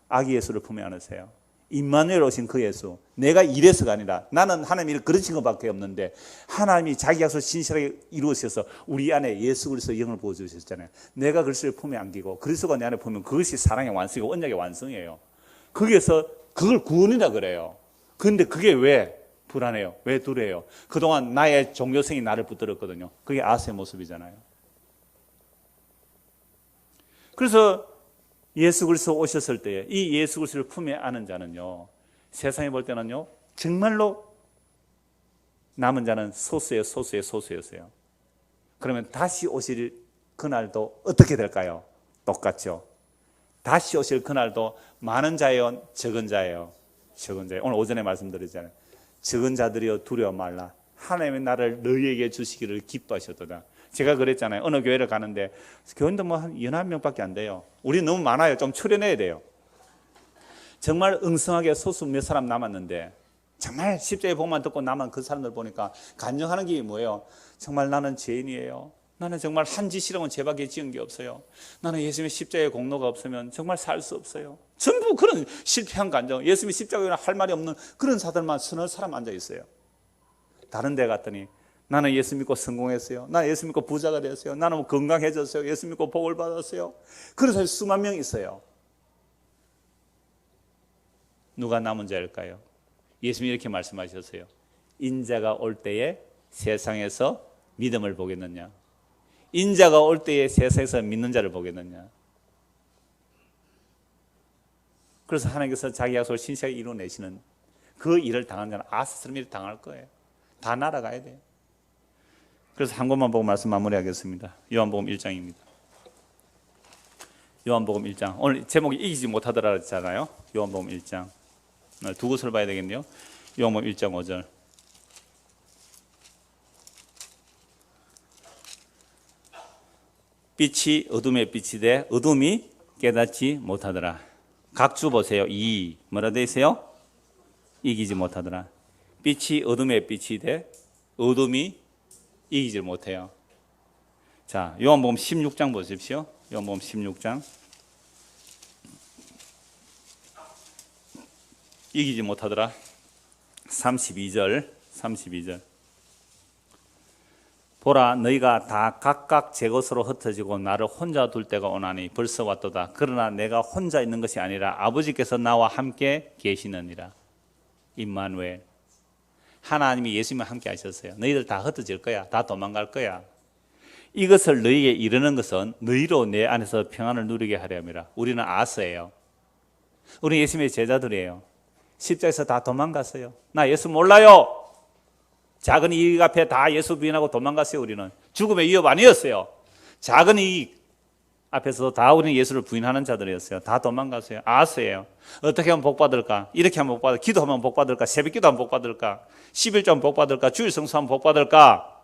아기 예수를 품에 안으세요. 임마누엘 오신 그 예수. 내가 이래서가 아니라 나는 하나님이 그러신 것밖에 없는데 하나님이 자기 약속 신실하게 이루어셔서 우리 안에 예수 그리스도 영을 부어주셨잖아요. 내가 그리스도를 품에 안기고 그리스도가 내 안에 품으면 그것이 사랑의 완성이고 언약의 완성이에요. 거기에서 그걸 구원이라 그래요. 그런데 그게 왜 불안해요? 왜 두려워요? 그동안 나의 종교성이 나를 붙들었거든요. 그게 아스의 모습이잖아요. 그래서 예수 그리스도 오셨을 때에 이 예수 그리스도를 품에 안은 자는요, 세상에 볼 때는요 정말로 남은 자는 소수였어요. 그러면 다시 오실 그날도 어떻게 될까요? 똑같죠. 다시 오실 그날도 많은 자예요, 적은 자예요? 적은 자예요. 오늘 오전에 말씀드렸잖아요. 적은 자들이여 두려워 말라. 하나님의 나를 너희에게 주시기를 기뻐하셨도다. 제가 그랬잖아요. 어느 교회를 가는데 교인도 뭐 한 11명밖에 안 돼요. 우리 너무 많아요. 좀 추려내야 돼요. 정말 응성하게 소수 몇 사람 남았는데 정말 십자가의 복만 듣고 남은 그 사람들 보니까 간증하는 게 뭐예요? 정말 나는 죄인이에요. 나는 정말 한 짓이라고는 죄밖에 지은 게 없어요. 나는 예수님의 십자가의 공로가 없으면 정말 살 수 없어요. 전부 그런 실패한 간증, 예수님의 십자가에 할 말이 없는 그런 사람만 서너 사람 앉아 있어요. 다른 데 갔더니 나는 예수 믿고 성공했어요. 나는 예수 믿고 부자가 되었어요. 나는 건강해졌어요. 예수 믿고 복을 받았어요. 그런 사람이 수만 명 있어요. 누가 남은 자일까요? 예수님이 이렇게 말씀하셨어요. 인자가 올 때에 세상에서 믿음을 보겠느냐? 인자가 올 때에 세상에서 믿는 자를 보겠느냐? 그래서 하나님께서 자기 약속을 신실하게 이루어내시는 그 일을 당한 자는 아스스름 일을 당할 거예요. 다 날아가야 돼요. 그래서 한 것만 보고 말씀 마무리하겠습니다. 요한복음 1장입니다. 요한복음 1장. 오늘 제목이 이기지 못하더라 했잖아요. 요한복음 1장. 두 곳을 봐야 되겠네요. 요한복음 1장 5절. 빛이 어둠에 빛이 돼 어둠이 깨닫지 못하더라. 각주 보세요. 뭐라 돼 있어요? 이기지 못하더라. 빛이 어둠에 빛이 돼 어둠이 이기질 못해요. 자, 요한복음 16장 보십시오. 요한복음 16장. 이기지 못하더라. 32절. 보라, 너희가 다 각각 제 것으로 흩어지고 나를 혼자 둘 때가 오나니 벌써 왔도다. 그러나 내가 혼자 있는 것이 아니라 아버지께서 나와 함께 계시느니라. 임마누엘. 하나님이 예수님과 함께 하셨어요. 너희들 다 흩어질 거야. 다 도망갈 거야. 이것을 너희에게 이르는 것은 너희로 내 안에서 평안을 누리게 하려 함이라. 우리는 아스예요. 우리 예수님의 제자들이에요. 십자에서 다 도망갔어요. 나 예수 몰라요. 작은 이익 앞에 다 예수 부인하고 도망갔어요. 우리는 죽음의 위협 아니었어요. 작은 이익 앞에서 다 우리는 예수를 부인하는 자들이었어요. 다 도망갔어요. 아스예요. 어떻게 하면 복 받을까? 이렇게 하면 복 받을까? 기도하면 복 받을까? 새벽 기도하면 복 받을까? 11조 복 받을까? 주일 성수하면 복 받을까?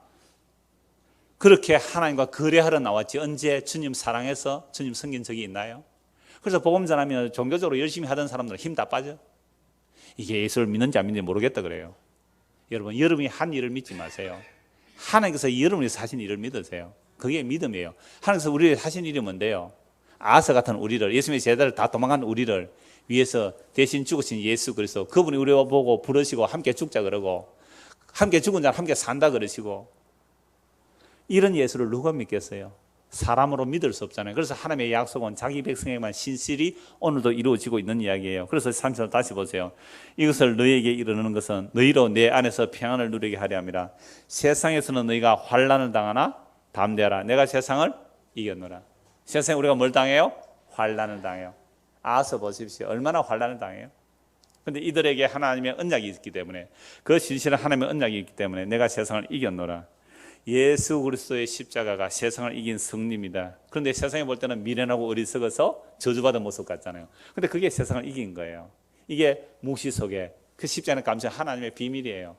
그렇게 하나님과 거래하러 나왔지. 언제 주님 사랑해서 주님 섬긴 적이 있나요? 그래서 복음 전하면 종교적으로 열심히 하던 사람들은 힘 다 빠져. 이게 예수를 믿는지 안 믿는지 모르겠다 그래요. 여러분, 여러분이 한 일을 믿지 마세요. 하나님께서 여러분이 하신 일을 믿으세요. 그게 믿음이에요. 하나님께서 우리를 하신 일이 뭔데요? 아서 같은 우리를, 예수님의 제자를 다 도망간 우리를 위해서 대신 죽으신 예수 그리스도, 그분이 우리와 보고 부르시고 함께 죽자 그러고 함께 죽은 자는 함께 산다 그러시고, 이런 예수를 누가 믿겠어요? 사람으로 믿을 수 없잖아요. 그래서 하나님의 약속은 자기 백성에게만 신실히 오늘도 이루어지고 있는 이야기예요. 그래서 3절 다시 보세요. 이것을 너희에게 이르는 것은 너희로 내 안에서 평안을 누리게 하려 함이라. 세상에서는 너희가 환난을 당하나 담대하라. 내가 세상을 이겼노라. 세상에 우리가 뭘 당해요? 환난을 당해요. 아서 보십시오. 얼마나 환난을 당해요? 근데 이들에게 하나님의 언약이 있기 때문에, 그 신실한 하나님의 언약이 있기 때문에 내가 세상을 이겼노라. 예수 그리스도의 십자가가 세상을 이긴 승리입니다. 그런데 세상에 볼 때는 미련하고 어리석어서 저주받은 모습 같잖아요. 근데 그게 세상을 이긴 거예요. 이게 묵시 속에 그 십자가는 감사 하나님의 비밀이에요.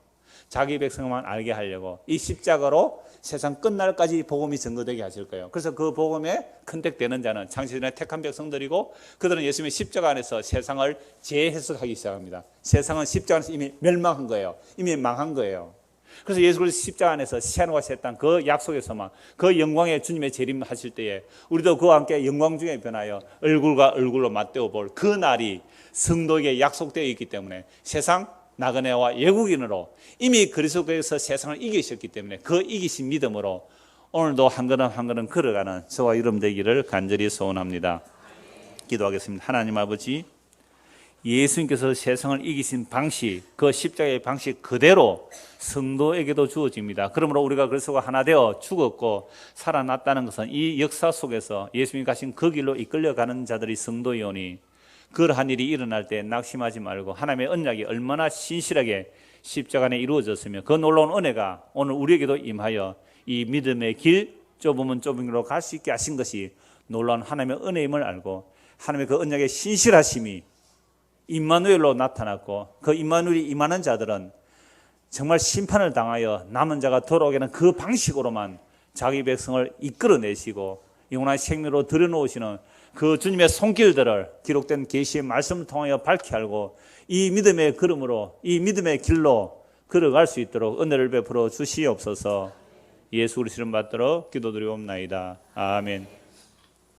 자기 백성만 알게 하려고 이 십자가로 세상 끝날까지 복음이 증거되게 하실 거예요. 그래서 그 복음에 컨택되는 자는 창세전에 택한 백성들이고, 그들은 예수님의 십자가 안에서 세상을 재해석하기 시작합니다. 세상은 십자가 안에서 이미 멸망한 거예요. 이미 망한 거예요. 그래서 예수 그리스도 십자가 안에서 새하늘과 새 땅 그 약속에서만 그 영광의 주님의 재림하실 때에 우리도 그와 함께 영광 중에 변하여 얼굴과 얼굴로 맞대어 볼 그 날이 성도에게 약속되어 있기 때문에, 세상 나그네와 외국인으로 이미 그리스도께서 세상을 이기셨기 때문에 그 이기신 믿음으로 오늘도 한 걸음 한 걸음 걸어가는 저와 여러분 되기를 간절히 소원합니다. 기도하겠습니다. 하나님 아버지, 예수님께서 세상을 이기신 방식, 그 십자가의 방식 그대로 성도에게도 주어집니다. 그러므로 우리가 그리스도와 하나 되어 죽었고 살아났다는 것은 이 역사 속에서 예수님이 가신 그 길로 이끌려가는 자들이 성도이오니, 그러한 일이 일어날 때 낙심하지 말고 하나님의 언약이 얼마나 신실하게 십자가 안에 이루어졌으며 그 놀라운 은혜가 오늘 우리에게도 임하여 이 믿음의 길, 좁으면 좁은 길로 갈 수 있게 하신 것이 놀라운 하나님의 은혜임을 알고, 하나님의 그 언약의 신실하심이 임마누엘로 나타났고, 그 임마누엘이 임하는 자들은 정말 심판을 당하여 남은 자가 돌아오게 하는 그 방식으로만 자기 백성을 이끌어내시고 영원한 생명으로 들여놓으시는 그 주님의 손길들을 기록된 계시의 말씀을 통하여 밝게 알고 이 믿음의 걸음으로, 이 믿음의 길로 걸어갈 수 있도록 은혜를 베풀어 주시옵소서. 예수 그리스도를 받들어 기도드리옵나이다. 아멘.